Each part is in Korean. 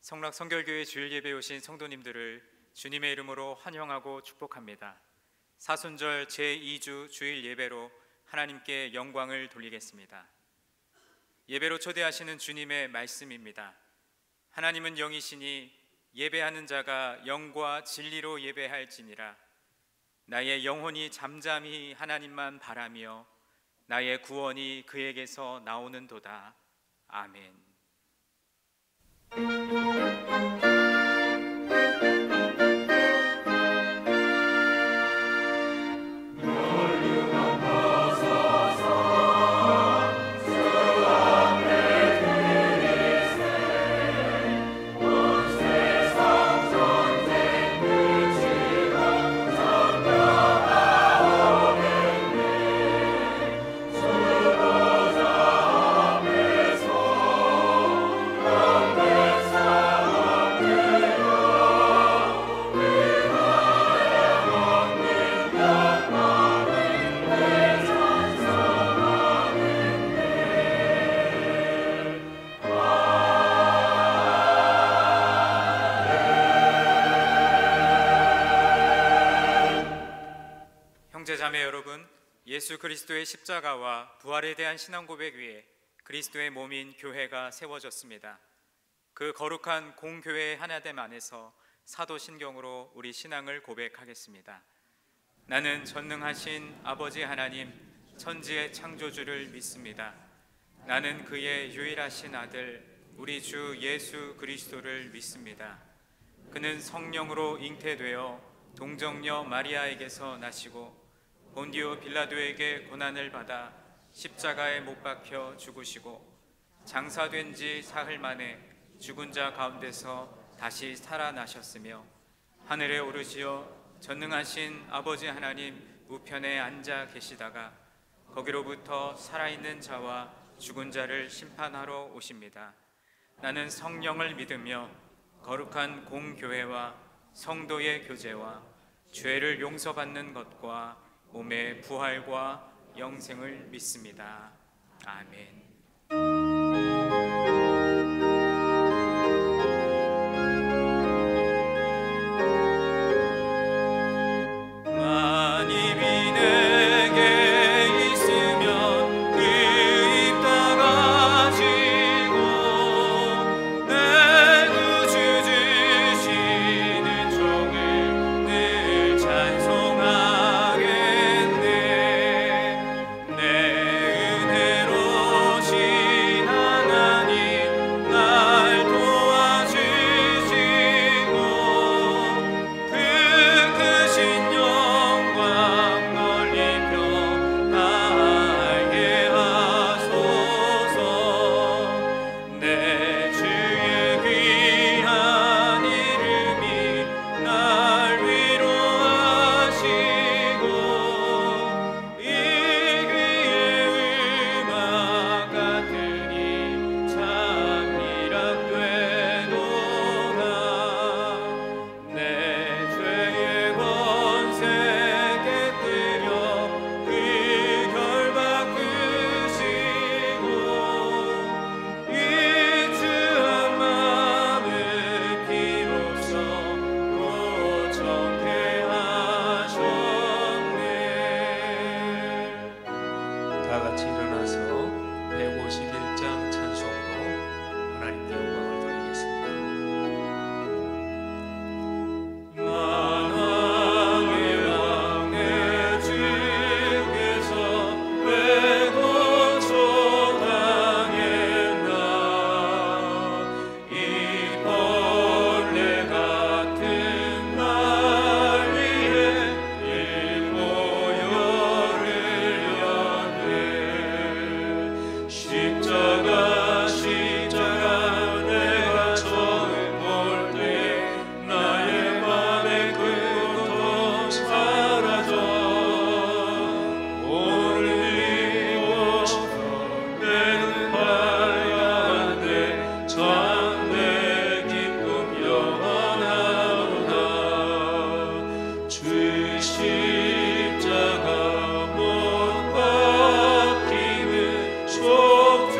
성락 성결교회 주일 예배에 오신 성도님들을 주님의 이름으로 환영하고 축복합니다. 사순절 제2주 주일 예배로 하나님께 영광을 돌리겠습니다. 예배로 초대하시는 주님의 말씀입니다. 하나님은 영이시니 예배하는 자가 영과 진리로 예배할지니라. 나의 영혼이 잠잠히 하나님만 바라며 나의 구원이 그에게서 나오는도다. 아멘. 형제자매 여러분, 예수 그리스도의 십자가와 부활에 대한 신앙 고백 위에 그리스도의 몸인 교회가 세워졌습니다. 그 거룩한 공교회의 하나됨 안에서 사도신경으로 우리 신앙을 고백하겠습니다. 나는 전능하신 아버지 하나님 천지의 창조주를 믿습니다. 나는 그의 유일하신 아들 우리 주 예수 그리스도를 믿습니다. 그는 성령으로 잉태되어 동정녀 마리아에게서 나시고 본디오 빌라도에게 고난을 받아 십자가에 못 박혀 죽으시고 장사된 지 사흘 만에 죽은 자 가운데서 다시 살아나셨으며 하늘에 오르시어 전능하신 아버지 하나님 우편에 앉아 계시다가 거기로부터 살아있는 자와 죽은 자를 심판하러 오십니다. 나는 성령을 믿으며 거룩한 공교회와 성도의 교제와 죄를 용서받는 것과 몸의 부활과 영생을 믿습니다. 아멘. 십자가 못 박히는 속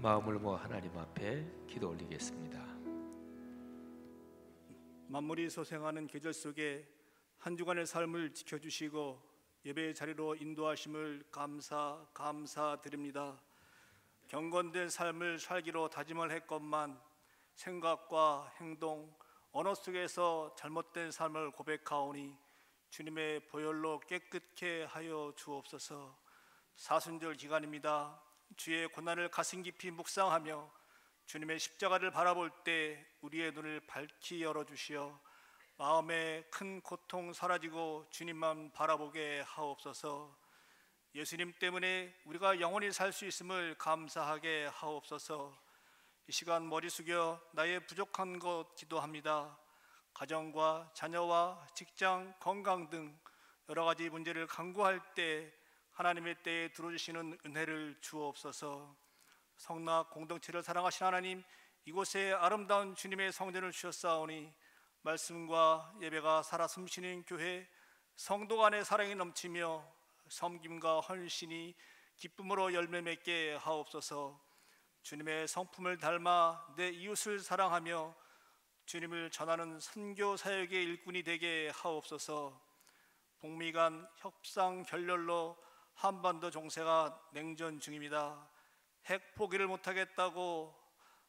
마음을 모아 하나님 앞에 기도 올리겠습니다. 만물이 소생하는 계절 속에 한 주간의 삶을 지켜주시고 예배의 자리로 인도하심을 감사드립니다. 경건된 삶을 살기로 다짐을 했건만 생각과 행동, 언어 속에서 잘못된 삶을 고백하오니 주님의 보혈로 깨끗게 하여 주옵소서. 사순절 기간입니다. 주의 고난을 가슴 깊이 묵상하며 주님의 십자가를 바라볼 때 우리의 눈을 밝히 열어주시어 마음의 큰 고통 사라지고 주님만 바라보게 하옵소서. 예수님 때문에 우리가 영원히 살 수 있음을 감사하게 하옵소서. 이 시간 머리 숙여 나의 부족한 것 기도합니다. 가정과 자녀와 직장, 건강 등 여러 가지 문제를 간구할 때 하나님의 때에 들어주시는 은혜를 주옵소서. 성락 공동체를 사랑하신 하나님, 이곳에 아름다운 주님의 성전을 주셨사오니 말씀과 예배가 살아 숨쉬는 교회, 성도 간의 사랑이 넘치며 섬김과 헌신이 기쁨으로 열매 맺게 하옵소서. 주님의 성품을 닮아 내 이웃을 사랑하며 주님을 전하는 선교 사역의 일꾼이 되게 하옵소서. 북미 간 협상 결렬로 한반도 정세가 냉전 중입니다. 핵 포기를 못하겠다고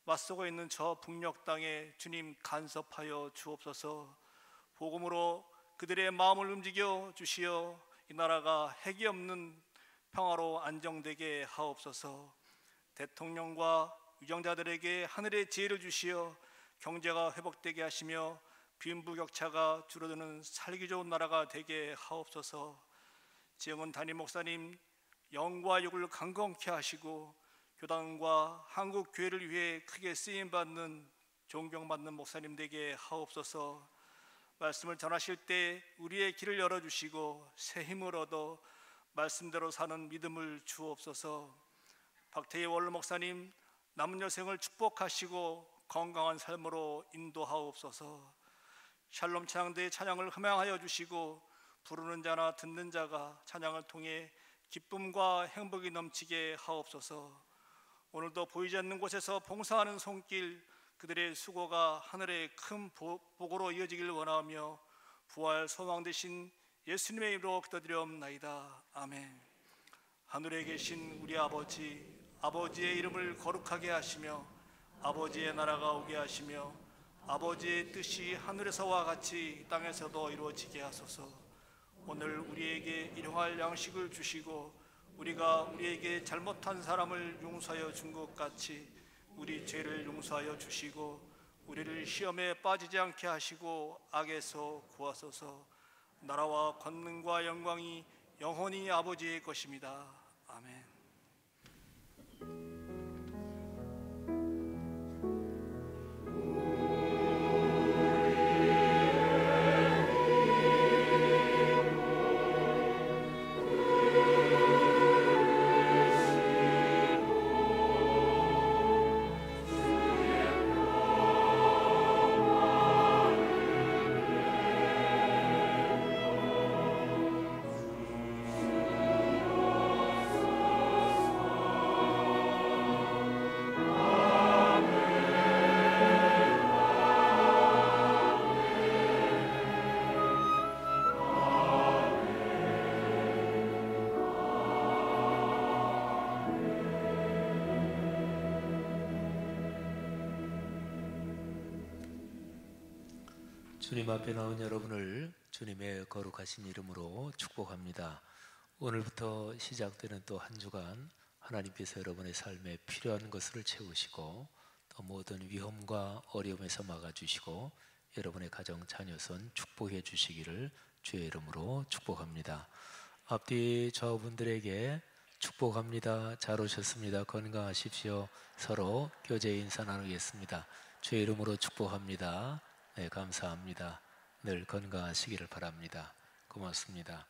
맞서고 있는 저 북녘 땅에 주님 간섭하여 주옵소서. 복음으로 그들의 마음을 움직여 주시어 이 나라가 핵이 없는 평화로 안정되게 하옵소서. 대통령과 위정자들에게 하늘의 지혜를 주시어 경제가 회복되게 하시며 빈부격차가 줄어드는 살기 좋은 나라가 되게 하옵소서. 지영은 담임 목사님 영과 육을 강건케 하시고 교단과 한국 교회를 위해 크게 쓰임받는 존경받는 목사님 되게 하옵소서. 말씀을 전하실 때 우리의 길을 열어주시고 새 힘을 얻어 말씀대로 사는 믿음을 주옵소서. 박태희 원로 목사님 남은 여생을 축복하시고 건강한 삶으로 인도하옵소서. 샬롬 찬양대의 찬양을 흠양하여 주시고 부르는 자나 듣는 자가 찬양을 통해 기쁨과 행복이 넘치게 하옵소서. 오늘도 보이지 않는 곳에서 봉사하는 손길, 그들의 수고가 하늘의 큰 복으로 이어지길 원하며 부활 소망 되신 예수님의 이름으로 기도드리옵나이다. 아멘. 하늘에 계신 우리 아버지, 아버지의 이름을 거룩하게 하시며 아버지의 나라가 오게 하시며 아버지의 뜻이 하늘에서와 같이 땅에서도 이루어지게 하소서. 오늘 우리에게 일용할 양식을 주시고 우리가 우리에게 잘못한 사람을 용서하여 준 것 같이 우리 죄를 용서하여 주시고 우리를 시험에 빠지지 않게 하시고 악에서 구하소서. 나라와 권능과 영광이 영원히 아버지의 것입니다. 아멘. 주님 앞에 나온 여러분을 주님의 거룩하신 이름으로 축복합니다. 오늘부터 시작되는 또 한 주간 하나님께서 여러분의 삶에 필요한 것을 채우시고 또 모든 위험과 어려움에서 막아주시고 여러분의 가정 자녀선 축복해 주시기를 주의 이름으로 축복합니다. 앞뒤 저분들에게 축복합니다. 잘 오셨습니다. 건강하십시오. 서로 교제 인사 나누겠습니다. 주의 이름으로 축복합니다. 네, 감사합니다. 늘 건강하시기를 바랍니다. 고맙습니다.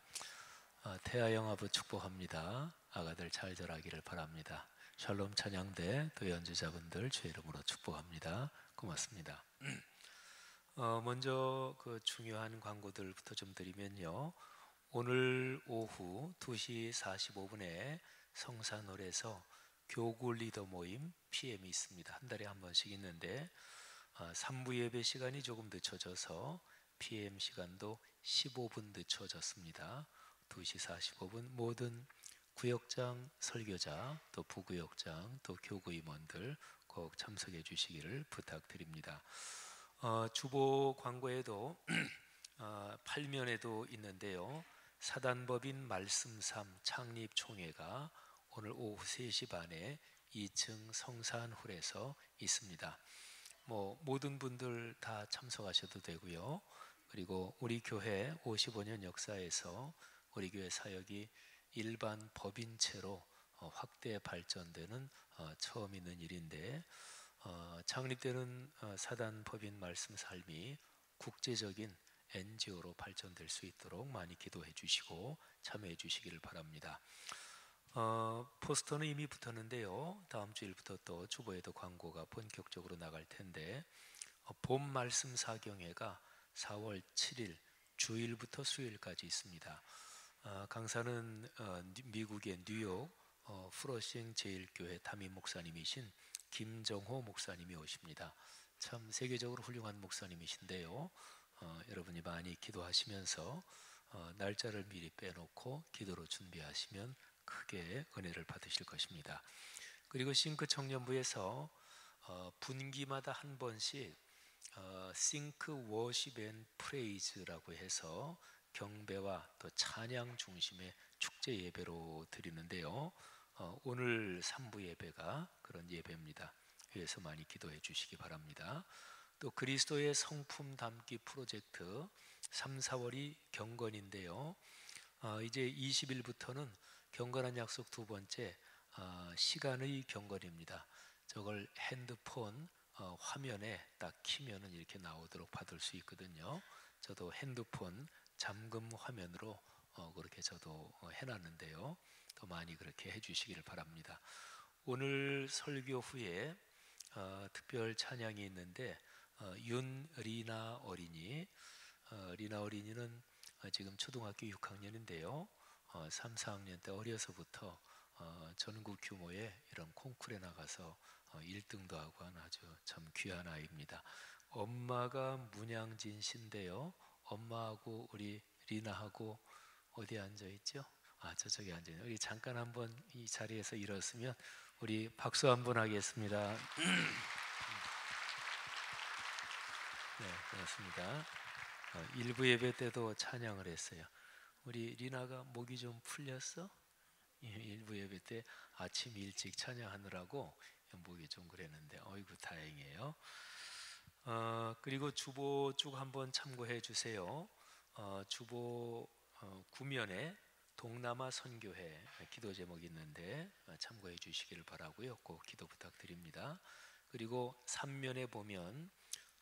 태아 영아부 축복합니다. 아가들 잘 자라기를 바랍니다. 샬롬 찬양대 또 연주자분들 주의 이름으로 축복합니다. 고맙습니다. 먼저 그 중요한 광고들부터 좀 드리면요. 오늘 오후 2시 45분에 성산홀에서 교구 리더 모임 PM이 있습니다. 한 달에 한 번씩 있는데 3부 예배 시간이 조금 늦춰져서 PM 시간도 15분 늦춰졌습니다. 2시 45분 모든 구역장 설교자 또 부구역장 또 교구 임원들 꼭 참석해 주시기를 부탁드립니다. 주보 광고에도 8면에도 있는데요. 사단법인 말씀삼 창립총회가 오늘 오후 3시 반에 2층 성산홀에서 있습니다. 모든 분들 다 참석하셔도 되고요. 그리고 우리 교회 55년 역사에서 우리 교회 사역이 일반 법인체로 확대 발전되는 처음 있는 일인데 창립되는 사단법인 말씀삶이 국제적인 NGO로 발전될 수 있도록 많이 기도해 주시고 참여해 주시기를 바랍니다. 포스터는 이미 붙었는데요. 다음 주일부터 또 주보에도 광고가 본격적으로 나갈 텐데 봄 말씀 사경회가 4월 7일 주일부터 수요일까지 있습니다. 강사는 미국의 뉴욕 프로싱 제일교회 담임 목사님이신 김정호 목사님이 오십니다. 참 세계적으로 훌륭한 목사님이신데요. 여러분이 많이 기도하시면서 날짜를 미리 빼놓고 기도로 준비하시면 크게 은혜를 받으실 것입니다. 그리고 싱크 청년부에서 분기마다 한 번씩 싱크 워십 앤 프레이즈라고 해서 경배와 또 찬양 중심의 축제 예배로 드리는데요. 오늘 3부 예배가 그런 예배입니다. 위해서 많이 기도해 주시기 바랍니다. 또 그리스도의 성품 담기 프로젝트 3, 4월이 경건인데요. 이제 20일부터는 경건한 약속 두 번째 시간의 경건입니다. 저걸 핸드폰 화면에 딱 키면은 이렇게 나오도록 받을 수 있거든요. 저도 핸드폰 잠금 화면으로 그렇게 저도 해놨는데요. 더 많이 그렇게 해주시기를 바랍니다. 오늘 설교 후에 특별 찬양이 있는데 윤리나 어린이 리나 어린이는 지금 초등학교 6학년인데요. 3, 4학년 때 어려서부터 전국 규모의 이런 콩쿠르에 나가서 1등도 하고 한 아주 참 귀한 아이입니다. 엄마가 문양진 씨인데요. 엄마하고 우리 리나하고 어디에 앉아 있죠? 저쪽에 앉아 있네요. 우리 잠깐 한번 이 자리에서 일었으면 우리 박수 한번 하겠습니다. 네, 고맙습니다. 일부 예배 때도 찬양을 했어요. 우리 리나가 목이 좀 풀렸어? 일부 예배 때 아침 일찍 찬양하느라고 목이 좀 그랬는데 어이구 다행이에요. 그리고 주보 쭉 한번 참고해 주세요. 주보 구면에 동남아 선교회 기도 제목이 있는데 참고해 주시기를 바라고요. 꼭 기도 부탁드립니다. 그리고 3면에 보면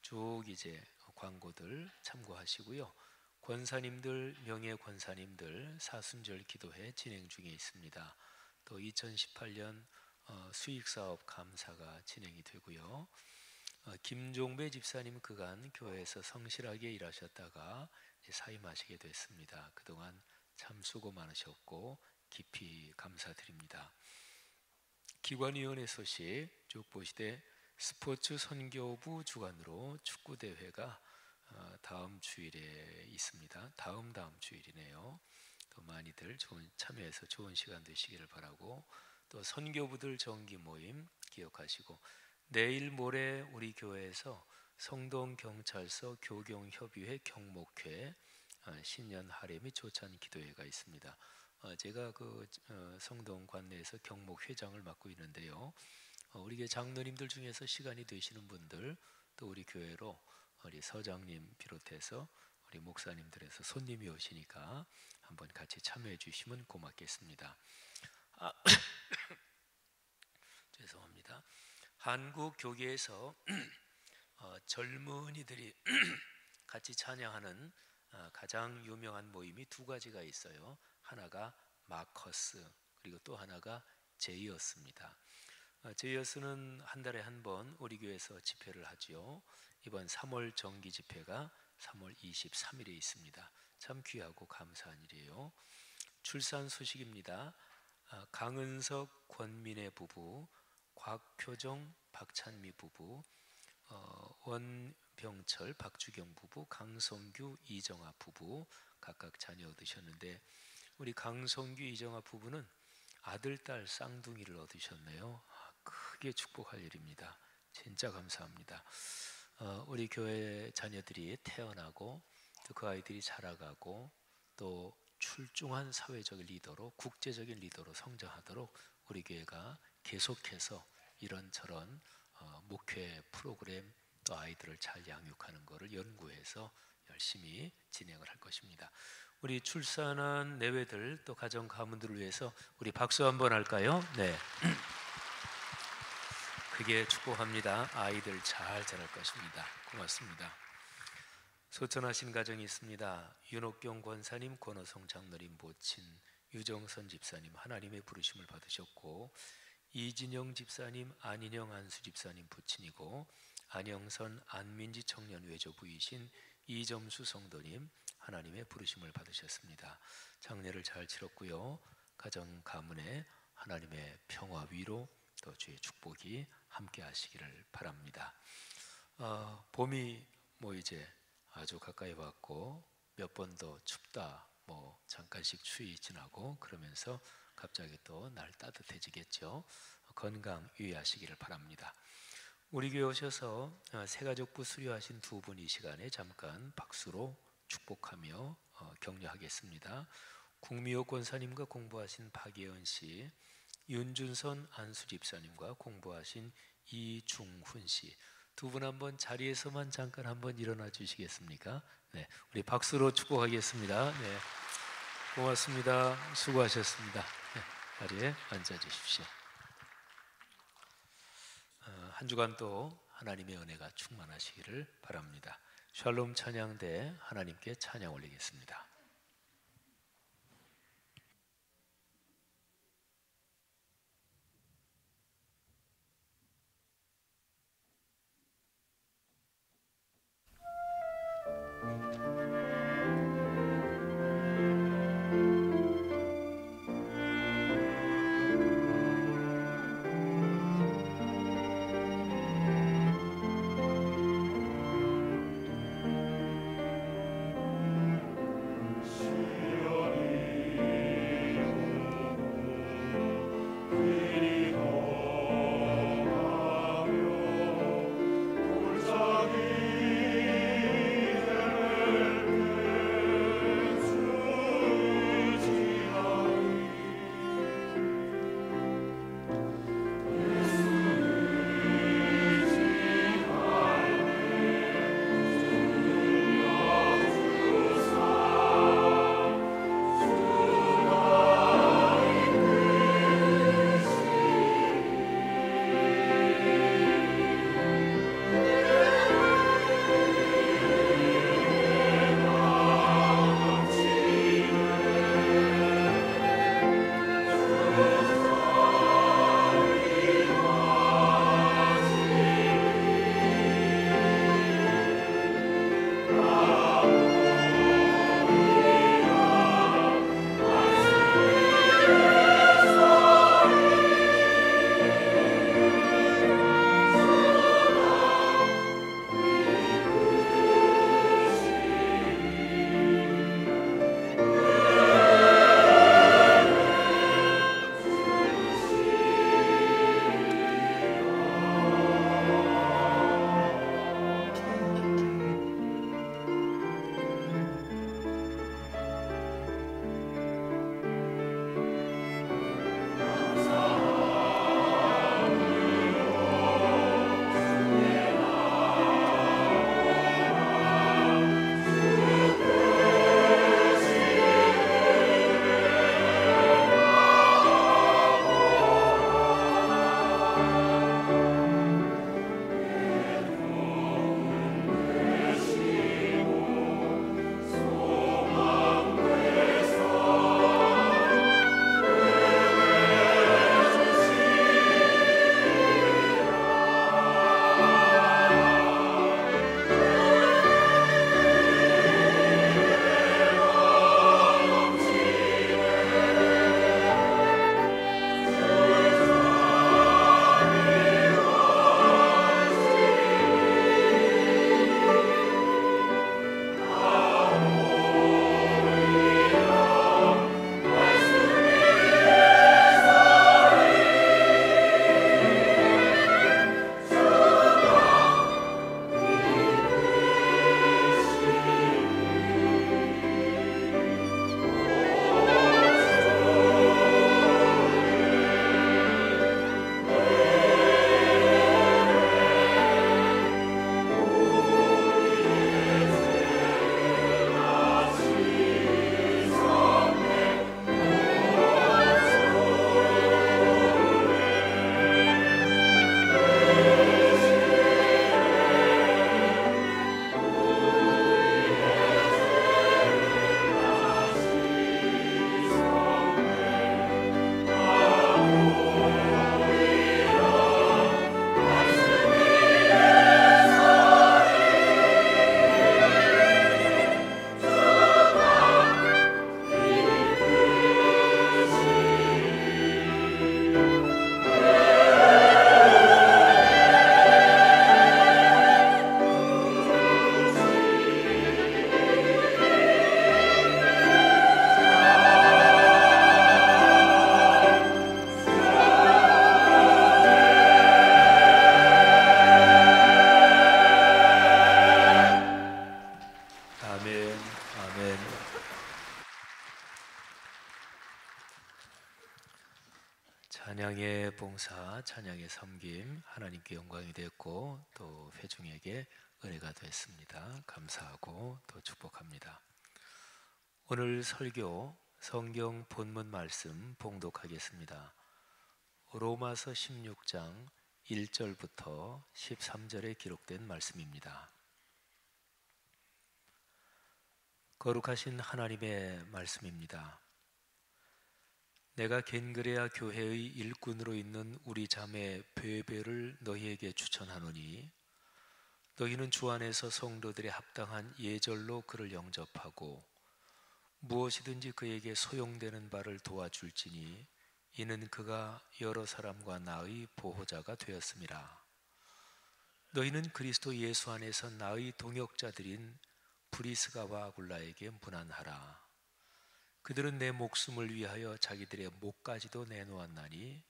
쭉 이제 광고들 참고하시고요. 권사님들, 명예 권사님들 사순절 기도회 진행 중에 있습니다. 또 2018년 수익사업 감사가 진행이 되고요. 김종배 집사님 그간 교회에서 성실하게 일하셨다가 사임하시게 됐습니다. 그동안 참 수고 많으셨고 깊이 감사드립니다. 기관위원회 소식 쭉 보시되 스포츠 선교부 주관으로 축구대회가 다음 주일에 있습니다. 다음 주일이네요. 또 많이들 참여해서 좋은 시간 되시기를 바라고 또 선교부들 정기 모임 기억하시고 내일 모레 우리 교회에서 성동경찰서 교경협의회 경목회 신년 할애 및 조찬 기도회가 있습니다. 제가 그 성동 관내에서 경목회장을 맡고 있는데요. 우리 교회 장로님들 중에서 시간이 되시는 분들 또 우리 교회로 우리 서장님 비롯해서 우리 목사님들에서 손님이 오시니까 한번 같이 참여해 주시면 고맙겠습니다. 죄송합니다. 한국 교계에서 젊은이들이 같이 찬양하는 가장 유명한 모임이 두 가지가 있어요. 하나가 마커스 그리고 또 하나가 제이어스입니다. 제이어스는 한 달에 한 번 우리 교회에서 집회를 하지요. 이번 3월 정기 집회가 3월 23일에 있습니다. 참 귀하고 감사한 일이에요. 출산 소식입니다. 강은석, 권민혜 부부, 곽효정, 박찬미 부부, 원병철, 박주경 부부, 강성규, 이정아 부부 각각 자녀 얻으셨는데 우리 강성규, 이정아 부부는 아들, 딸 쌍둥이를 얻으셨네요. 크게 축복할 일입니다. 진짜 감사합니다. 우리 교회 자녀들이 태어나고 또 그 아이들이 자라가고 또 출중한 사회적 리더로 국제적인 리더로 성장하도록 우리 교회가 계속해서 이런저런 목회 프로그램 또 아이들을 잘 양육하는 것을 연구해서 열심히 진행을 할 것입니다. 우리 출산한 내외들 또 가정 가문들을 위해서 우리 박수 한번 할까요? 네. 크게 축복합니다. 아이들 잘 자랄 것입니다. 고맙습니다. 소천하신 가정이 있습니다. 윤옥경 권사님, 권호성 장로님 모친, 유정선 집사님 하나님의 부르심을 받으셨고, 이진영 집사님, 안인영 안수 집사님 부친이고, 안영선 안민지 청년 외조부이신 이점수 성도님 하나님의 부르심을 받으셨습니다. 장례를 잘 치렀고요. 가정 가문에 하나님의 평화 위로 또 주의 축복이 함께 하시기를 바랍니다. 봄이 이제 아주 가까이 왔고 몇 번 더 춥다 잠깐씩 추위 지나고 그러면서 갑자기 또 날 따뜻해지겠죠. 건강 유의하시기를 바랍니다. 우리 교회 오셔서 새가족부 수료하신 두 분 이 시간에 잠깐 박수로 축복하며 격려하겠습니다. 국미호 권사님과 공부하신 박예은 씨, 윤준선 안수 집사님과 공부하신 이중훈 씨 두 분 한번 자리에서만 잠깐 한번 일어나 주시겠습니까? 네, 우리 박수로 축복하겠습니다. 네, 고맙습니다. 수고하셨습니다. 네, 자리에 앉아 주십시오. 한 주간 또 하나님의 은혜가 충만하시기를 바랍니다. 샬롬 찬양대 하나님께 찬양 올리겠습니다. 찬양의 봉사, 찬양의 섬김 하나님께 영광이 됐고 또 회중에게 은혜가 됐습니다. 감사하고 또 축복합니다. 오늘 설교 성경 본문 말씀 봉독하겠습니다. 로마서 16장 1절부터 13절에 기록된 말씀입니다. 거룩하신 하나님의 말씀입니다. 내가 겐그레아 교회의 일꾼으로 있는 우리 자매 베베를 너희에게 추천하노니 너희는 주 안에서 성도들의 합당한 예절로 그를 영접하고 무엇이든지 그에게 소용되는 바를 도와줄지니 이는 그가 여러 사람과 나의 보호자가 되었음이라. 너희는 그리스도 예수 안에서 나의 동역자들인 브리스가와 아굴라에게 문안하라. 그들은 내 목숨을 위하여 자기들의 목까지도 내놓았나니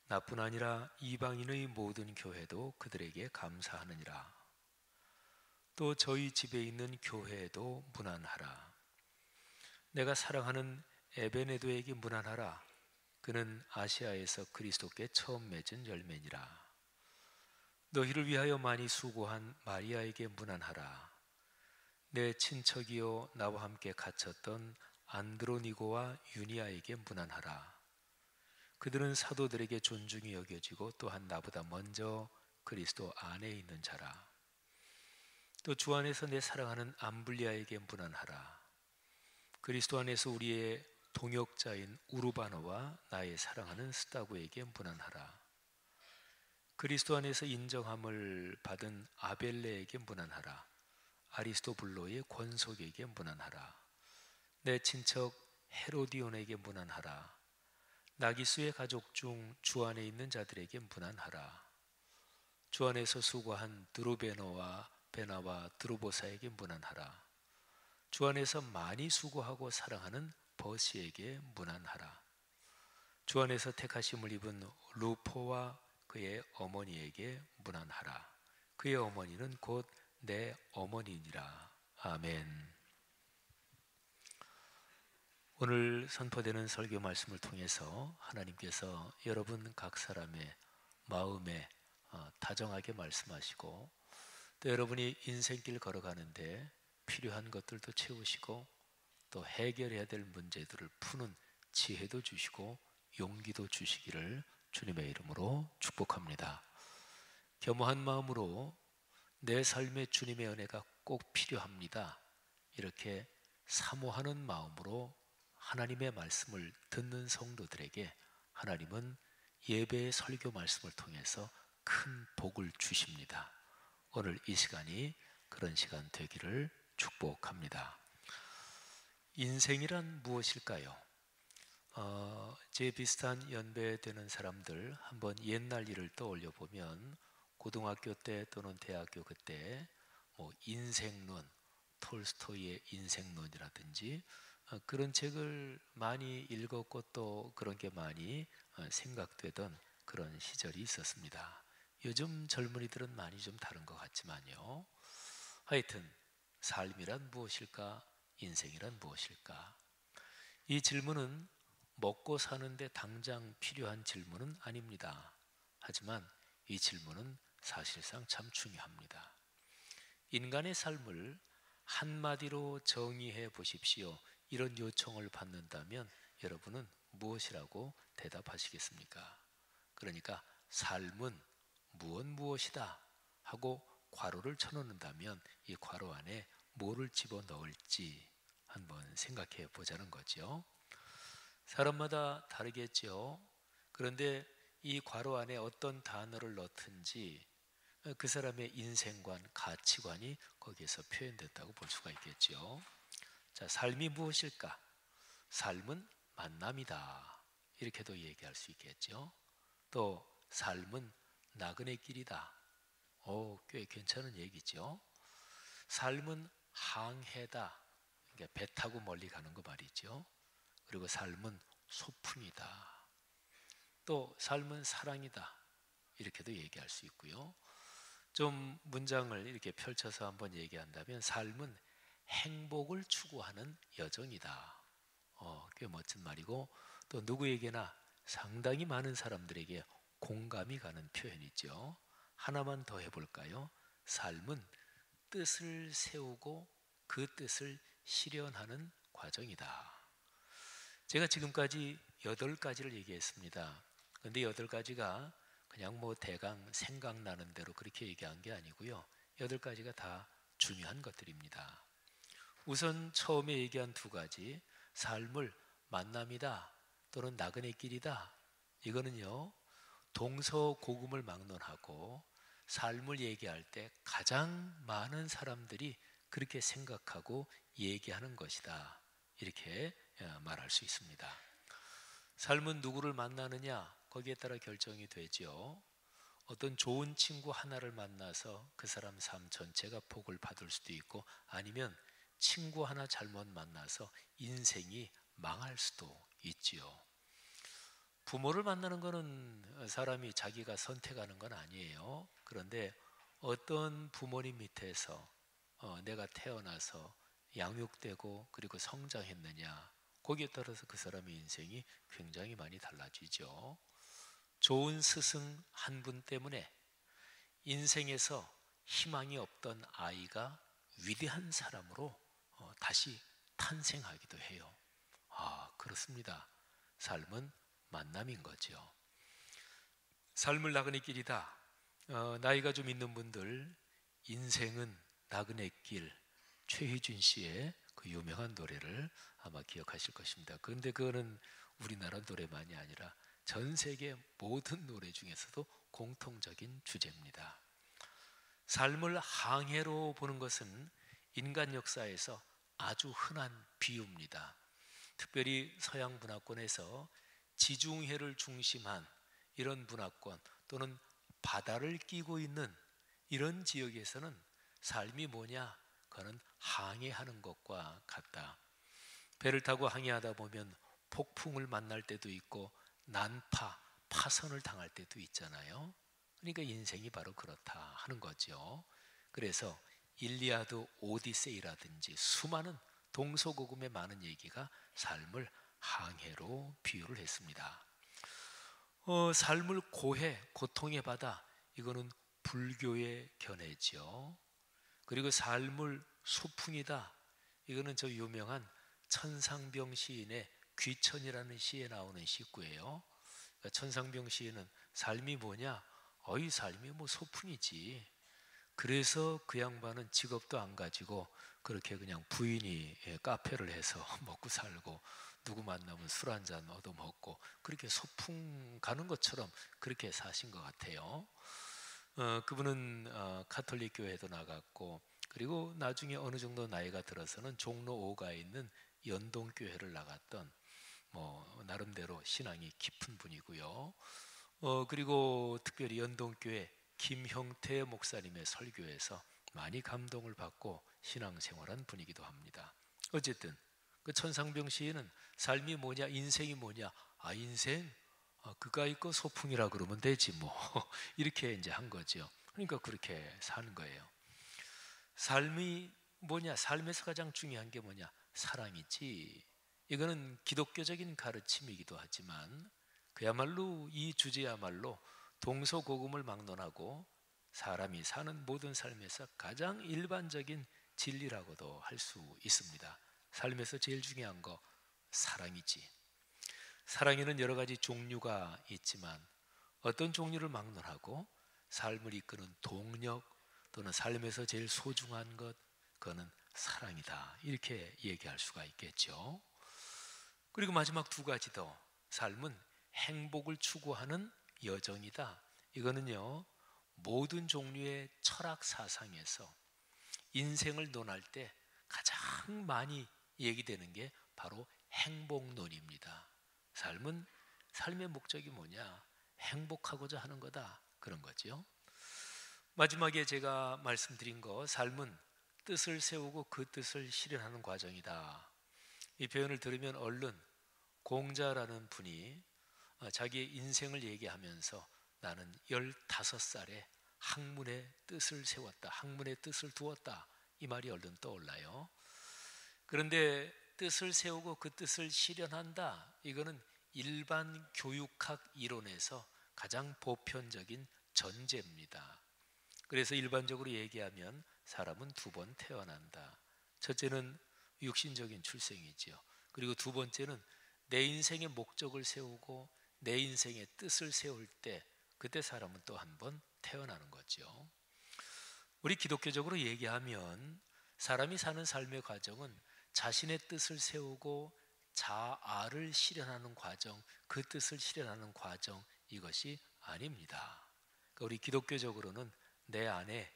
나뿐 아니라 이방인의 모든 교회도 그들에게 감사하느니라. 또 저희 집에 있는 교회에도 문안하라. 내가 사랑하는 에베네도에게 문안하라. 그는 아시아에서 그리스도께 처음 맺은 열매니라. 너희를 위하여 많이 수고한 마리아에게 문안하라. 내 친척이요 나와 함께 갇혔던 안드로니고와 유니아에게 문안하라. 그들은 사도들에게 존중이 여겨지고 또한 나보다 먼저 그리스도 안에 있는 자라. 또 주 안에서 내 사랑하는 암블리아에게 문안하라. 그리스도 안에서 우리의 동역자인 우르바노와 나의 사랑하는 스타고에게 문안하라. 그리스도 안에서 인정함을 받은 아벨레에게 문안하라. 아리스토블로의 권속에게 문안하라. 내 친척 헤로디온에게 문안하라. 나기수의 가족 중 주 안에 있는 자들에게 문안하라. 주 안에서 수고한 드루베노와 베나와 드루보사에게 문안하라. 주 안에서 많이 수고하고 사랑하는 버시에게 문안하라. 주 안에서 택하심을 입은 루포와 그의 어머니에게 문안하라. 그의 어머니는 곧 내 어머니니라. 아멘. 오늘 선포되는 설교 말씀을 통해서 하나님께서 여러분 각 사람의 마음에 다정하게 말씀하시고 또 여러분이 인생길 걸어가는데 필요한 것들도 채우시고 또 해결해야 될 문제들을 푸는 지혜도 주시고 용기도 주시기를 주님의 이름으로 축복합니다. 겸허한 마음으로 내 삶에 주님의 은혜가 꼭 필요합니다. 이렇게 사모하는 마음으로 하나님의 말씀을 듣는 성도들에게 하나님은 예배의 설교 말씀을 통해서 큰 복을 주십니다. 오늘 이 시간이 그런 시간 되기를 축복합니다. 인생이란 무엇일까요? 제 비슷한 연배되는 사람들 한번 옛날 일을 떠올려 보면 고등학교 때 또는 대학교 그때 인생론, 톨스토이의 인생론이라든지 그런 책을 많이 읽었고 또 그런 게 많이 생각되던 그런 시절이 있었습니다. 요즘 젊은이들은 많이 좀 다른 것 같지만요. 하여튼 삶이란 무엇일까? 인생이란 무엇일까? 이 질문은 먹고 사는데 당장 필요한 질문은 아닙니다. 하지만 이 질문은 사실상 참 중요합니다. 인간의 삶을 한마디로 정의해 보십시오. 이런 요청을 받는다면 여러분은 무엇이라고 대답하시겠습니까? 그러니까 삶은 무엇이다 하고 괄호를 쳐놓는다면 이 괄호 안에 뭐를 집어넣을지 한번 생각해 보자는 거죠. 사람마다 다르겠죠. 그런데 이 괄호 안에 어떤 단어를 넣든지 그 사람의 인생관, 가치관이 거기에서 표현됐다고 볼 수가 있겠죠. 자, 삶이 무엇일까? 삶은 만남이다. 이렇게도 얘기할 수 있겠죠. 또 삶은 나그네 길이다. 꽤 괜찮은 얘기죠. 삶은 항해다. 그러니까 배 타고 멀리 가는 거 말이죠. 그리고 삶은 소풍이다. 또 삶은 사랑이다. 이렇게도 얘기할 수 있고요. 좀 문장을 이렇게 펼쳐서 한번 얘기한다면 삶은 행복을 추구하는 여정이다. 꽤 멋진 말이고 또 누구에게나 상당히 많은 사람들에게 공감이 가는 표현이죠. 하나만 더 해볼까요? 삶은 뜻을 세우고 그 뜻을 실현하는 과정이다. 제가 지금까지 8가지를 얘기했습니다. 그런데 8가지가 그냥 대강 생각나는 대로 그렇게 얘기한 게 아니고요. 8가지가 다 중요한 것들입니다. 우선 처음에 얘기한 2가지, 삶을 만남이다 또는 나그네 길이다. 이거는요, 동서고금을 막론하고 삶을 얘기할 때 가장 많은 사람들이 그렇게 생각하고 얘기하는 것이다. 이렇게 말할 수 있습니다. 삶은 누구를 만나느냐, 거기에 따라 결정이 되죠. 어떤 좋은 친구 하나를 만나서 그 사람 삶 전체가 복을 받을 수도 있고, 아니면 친구 하나 잘못 만나서 인생이 망할 수도 있지요. 부모를 만나는 것은 사람이 자기가 선택하는 건 아니에요. 그런데 어떤 부모님 밑에서 내가 태어나서 양육되고 그리고 성장했느냐, 거기에 따라서 그 사람의 인생이 굉장히 많이 달라지죠. 좋은 스승 한 분 때문에 인생에서 희망이 없던 아이가 위대한 사람으로 다시 탄생하기도 해요. 그렇습니다. 삶은 만남인 거죠. 삶을 나그네 길이다. 나이가 좀 있는 분들, 인생은 나그네 길, 최희준 씨의 그 유명한 노래를 아마 기억하실 것입니다. 그런데 그거는 우리나라 노래만이 아니라 전 세계 모든 노래 중에서도 공통적인 주제입니다. 삶을 항해로 보는 것은 인간 역사에서 아주 흔한 비유입니다. 특별히 서양 문화권에서 지중해를 중심한 이런 문화권 또는 바다를 끼고 있는 이런 지역에서는 삶이 뭐냐? 그거는 항해하는 것과 같다. 배를 타고 항해하다 보면 폭풍을 만날 때도 있고 난파, 파선을 당할 때도 있잖아요. 그러니까 인생이 바로 그렇다 하는 거죠. 그래서 일리아드 오디세이라든지 수많은 동서고금의 많은 얘기가 삶을 항해로 비유를 했습니다. 삶을 고해, 고통의 바다, 이거는 불교의 견해죠. 그리고 삶을 소풍이다, 이거는 저 유명한 천상병 시인의 귀천이라는 시에 나오는 시구예요. 그러니까 천상병 시인은 삶이 뭐냐? 이 삶이 소풍이지. 그래서 그 양반은 직업도 안 가지고 그렇게 그냥 부인이 카페를 해서 먹고 살고 누구 만나면 술 한잔 얻어먹고 그렇게 소풍 가는 것처럼 그렇게 사신 것 같아요. 그분은 가톨릭 교회도 나갔고, 그리고 나중에 어느 정도 나이가 들어서는 종로 5가에 있는 연동교회를 나갔던 나름대로 신앙이 깊은 분이고요. 그리고 특별히 연동교회 김형태 목사님의 설교에서 많이 감동을 받고 신앙생활한 분이기도 합니다. 어쨌든 그 천상병 시인은 삶이 뭐냐, 인생이 뭐냐, 인생 그가 있고 소풍이라 그러면 되지 이렇게 이제 한 거죠. 그러니까 그렇게 사는 거예요. 삶이 뭐냐, 삶에서 가장 중요한 게 뭐냐, 사랑이지. 이거는 기독교적인 가르침이기도 하지만 그야말로 이 주제야말로 동서고금을 막론하고 사람이 사는 모든 삶에서 가장 일반적인 진리라고도 할 수 있습니다. 삶에서 제일 중요한 거 사랑이지. 사랑에는 여러 가지 종류가 있지만 어떤 종류를 막론하고 삶을 이끄는 동력 또는 삶에서 제일 소중한 것, 그거는 사랑이다, 이렇게 얘기할 수가 있겠죠. 그리고 마지막 2가지 더, 삶은 행복을 추구하는 여정이다. 이거는요, 모든 종류의 철학 사상에서 인생을 논할 때 가장 많이 얘기되는 게 바로 행복론입니다. 삶은, 삶의 목적이 뭐냐? 행복하고자 하는 거다, 그런 거죠. 마지막에 제가 말씀드린 거, 삶은 뜻을 세우고 그 뜻을 실현하는 과정이다. 이 표현을 들으면 얼른 공자라는 분이 자기의 인생을 얘기하면서 나는 15살에 학문의 뜻을 세웠다, 학문의 뜻을 두었다, 이 말이 얼른 떠올라요. 그런데 뜻을 세우고 그 뜻을 실현한다, 이거는 일반 교육학 이론에서 가장 보편적인 전제입니다. 그래서 일반적으로 얘기하면 사람은 두 번 태어난다. 첫째는 육신적인 출생이지요. 그리고 두 번째는 내 인생의 목적을 세우고 내 인생의 뜻을 세울 때, 그때 사람은 또 한 번 태어나는 거죠. 우리 기독교적으로 얘기하면 사람이 사는 삶의 과정은 자신의 뜻을 세우고 자아를 실현하는 과정, 그 뜻을 실현하는 과정, 이것이 아닙니다. 그러니까 우리 기독교적으로는 내 안에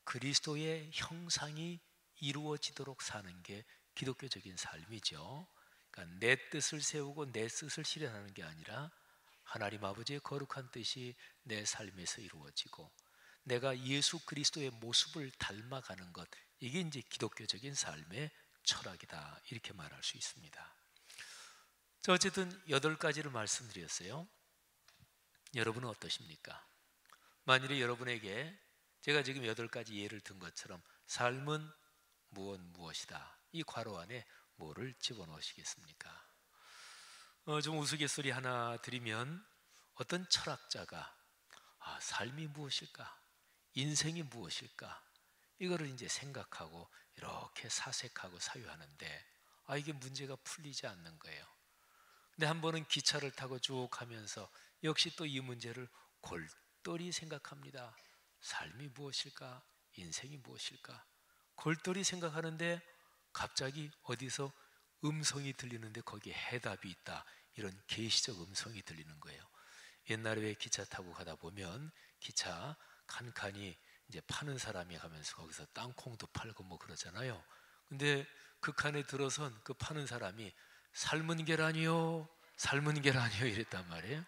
그리스도의 형상이 이루어지도록 사는 게 기독교적인 삶이죠. 그러니까 내 뜻을 세우고 내 뜻을 실현하는 게 아니라 하나님 아버지의 거룩한 뜻이 내 삶에서 이루어지고 내가 예수 그리스도의 모습을 닮아가는 것, 이게 이제 기독교적인 삶의 철학이다, 이렇게 말할 수 있습니다. 자, 어쨌든 8가지를 말씀드렸어요. 여러분은 어떠십니까? 만일에 여러분에게 제가 지금 8가지 예를 든 것처럼 삶은 무엇이다, 이 괄호 안에 뭐를 집어넣으시겠습니까? 좀 우스갯소리 하나 드리면, 어떤 철학자가 삶이 무엇일까? 인생이 무엇일까? 이거를 이제 생각하고 이렇게 사색하고 사유하는데 이게 문제가 풀리지 않는 거예요. 근데 한 번은 기차를 타고 쭉 가면서 역시 또 이 문제를 골똘히 생각합니다. 삶이 무엇일까? 인생이 무엇일까? 골똘히 생각하는데 갑자기 어디서 음성이 들리는데 거기에 해답이 있다, 이런 계시적 음성이 들리는 거예요. 옛날에 왜 기차 타고 가다 보면 기차 칸칸이 이제 파는 사람이 가면서 거기서 땅콩도 팔고 뭐 그러잖아요. 근데 그 칸에 들어선 그 파는 사람이 삶은 계란이요, 삶은 계란이요 이랬단 말이에요.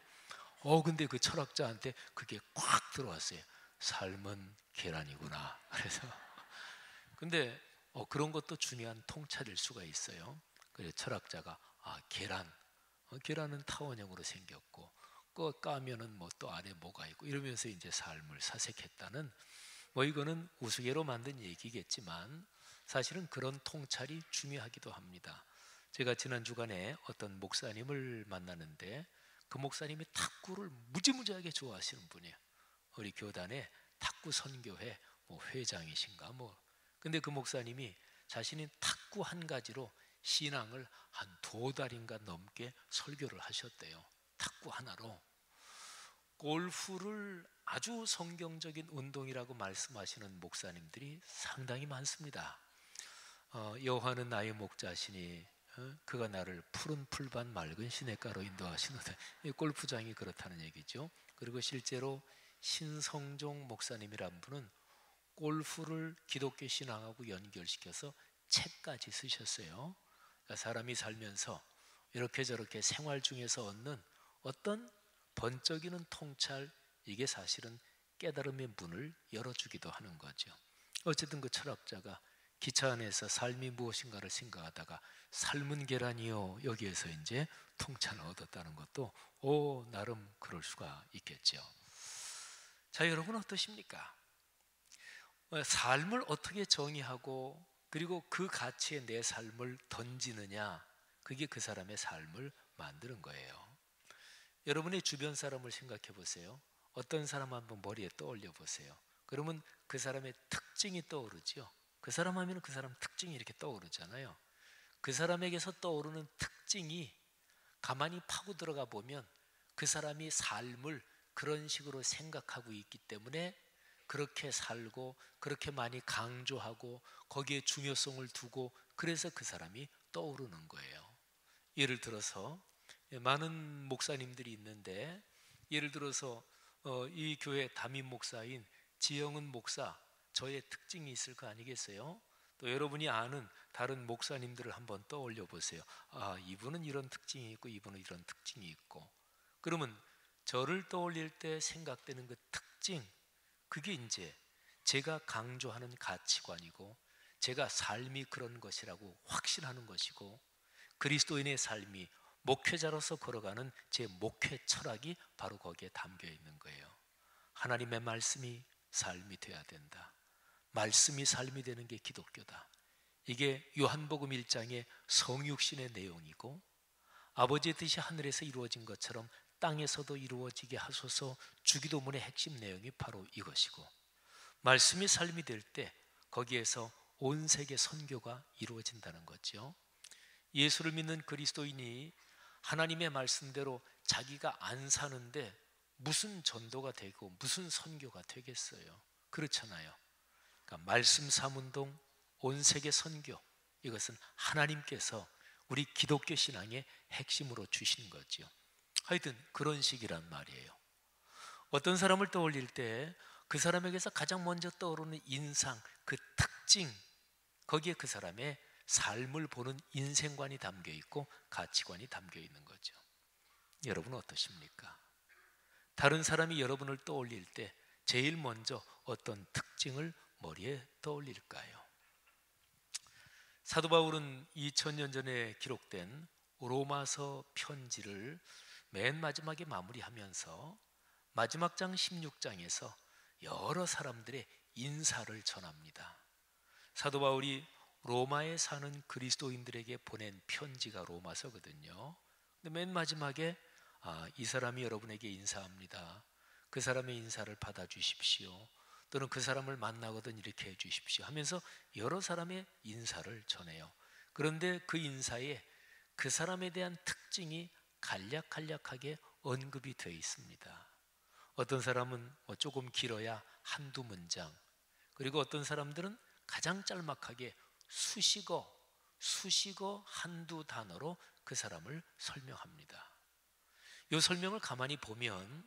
근데 그 철학자한테 그게 꽉 들어왔어요. 삶은 계란이구나. 그래서 근데 그런 것도 중요한 통찰일 수가 있어요. 그래서 철학자가 계란은 타원형으로 생겼고 까면은 뭐 또 안에 뭐가 있고 이러면서 이제 삶을 사색했다는, 뭐 이거는 우스개로 만든 얘기겠지만 사실은 그런 통찰이 중요하기도 합니다. 제가 지난 주간에 어떤 목사님을 만나는데 그 목사님이 탁구를 무지무지하게 좋아하시는 분이에요. 우리 교단의 탁구 선교회 회장이신가 뭐. 근데 그 목사님이 자신이 탁구 한 가지로 신앙을 한 2달인가 넘게 설교를 하셨대요. 탁구 하나로. 골프를 아주 성경적인 운동이라고 말씀하시는 목사님들이 상당히 많습니다. 여호와는 나의 목자시니 그가 나를 푸른 풀밭 맑은 시냇가로 인도하시는데, 골프장이 그렇다는 얘기죠. 그리고 실제로 신성종 목사님이란 분은 골프를 기독교 신앙하고 연결시켜서 책까지 쓰셨어요. 사람이 살면서 이렇게 저렇게 생활 중에서 얻는 어떤 번쩍이는 통찰, 이게 사실은 깨달음의 문을 열어주기도 하는 거죠. 어쨌든 그 철학자가 기차 안에서 삶이 무엇인가를 생각하다가 삶은 계란이요, 여기에서 이제 통찰을 얻었다는 것도 나름 그럴 수가 있겠죠. 자, 여러분 어떠십니까? 삶을 어떻게 정의하고 그리고 그 가치에 내 삶을 던지느냐, 그게 그 사람의 삶을 만드는 거예요. 여러분의 주변 사람을 생각해 보세요. 어떤 사람 한번 머리에 떠올려 보세요. 그러면 그 사람의 특징이 떠오르죠. 그 사람 하면 그 사람 특징이 이렇게 떠오르잖아요. 그 사람에게서 떠오르는 특징이 가만히 파고 들어가 보면 그 사람이 삶을 그런 식으로 생각하고 있기 때문에 그렇게 살고 그렇게 많이 강조하고 거기에 중요성을 두고, 그래서 그 사람이 떠오르는 거예요. 예를 들어서 많은 목사님들이 있는데, 예를 들어서 이 교회 담임 목사인 지영은 목사, 저의 특징이 있을 거 아니겠어요? 또 여러분이 아는 다른 목사님들을 한번 떠올려 보세요. 이분은 이런 특징이 있고 이분은 이런 특징이 있고. 그러면 저를 떠올릴 때 생각되는 그 특징, 그게 이제 제가 강조하는 가치관이고 제가 삶이 그런 것이라고 확신하는 것이고, 그리스도인의 삶이 목회자로서 걸어가는 제 목회 철학이 바로 거기에 담겨 있는 거예요. 하나님의 말씀이 삶이 돼야 된다. 말씀이 삶이 되는 게 기독교다. 이게 요한복음 1장의 성육신의 내용이고, 아버지의 뜻이 하늘에서 이루어진 것처럼 땅에서도 이루어지게 하소서. 주기도문의 핵심 내용이 바로 이것이고, 말씀이 삶이 될 때 거기에서 온 세계 선교가 이루어진다는 거죠. 예수를 믿는 그리스도인이 하나님의 말씀대로 자기가 안 사는데 무슨 전도가 되고 무슨 선교가 되겠어요? 그렇잖아요. 그러니까 말씀 삼운동, 온 세계 선교, 이것은 하나님께서 우리 기독교 신앙의 핵심으로 주신 거죠. 하여튼 그런 식이란 말이에요. 어떤 사람을 떠올릴 때 그 사람에게서 가장 먼저 떠오르는 인상, 그 특징, 거기에 그 사람의 삶을 보는 인생관이 담겨 있고 가치관이 담겨 있는 거죠. 여러분은 어떠십니까? 다른 사람이 여러분을 떠올릴 때 제일 먼저 어떤 특징을 머리에 떠올릴까요? 사도 바울은 2000년 전에 기록된 로마서 편지를 맨 마지막에 마무리하면서 마지막 장 16장에서 여러 사람들의 인사를 전합니다. 사도 바울이 로마에 사는 그리스도인들에게 보낸 편지가 로마서거든요. 근데 맨 마지막에 이 사람이 여러분에게 인사합니다. 그 사람의 인사를 받아주십시오. 또는 그 사람을 만나거든 이렇게 해주십시오 하면서 여러 사람의 인사를 전해요. 그런데 그 인사에 그 사람에 대한 특징이 간략간략하게 언급이 되어 있습니다. 어떤 사람은 조금 길어야 한두 문장, 그리고 어떤 사람들은 가장 짤막하게 수식어 한두 단어로 그 사람을 설명합니다. 이 설명을 가만히 보면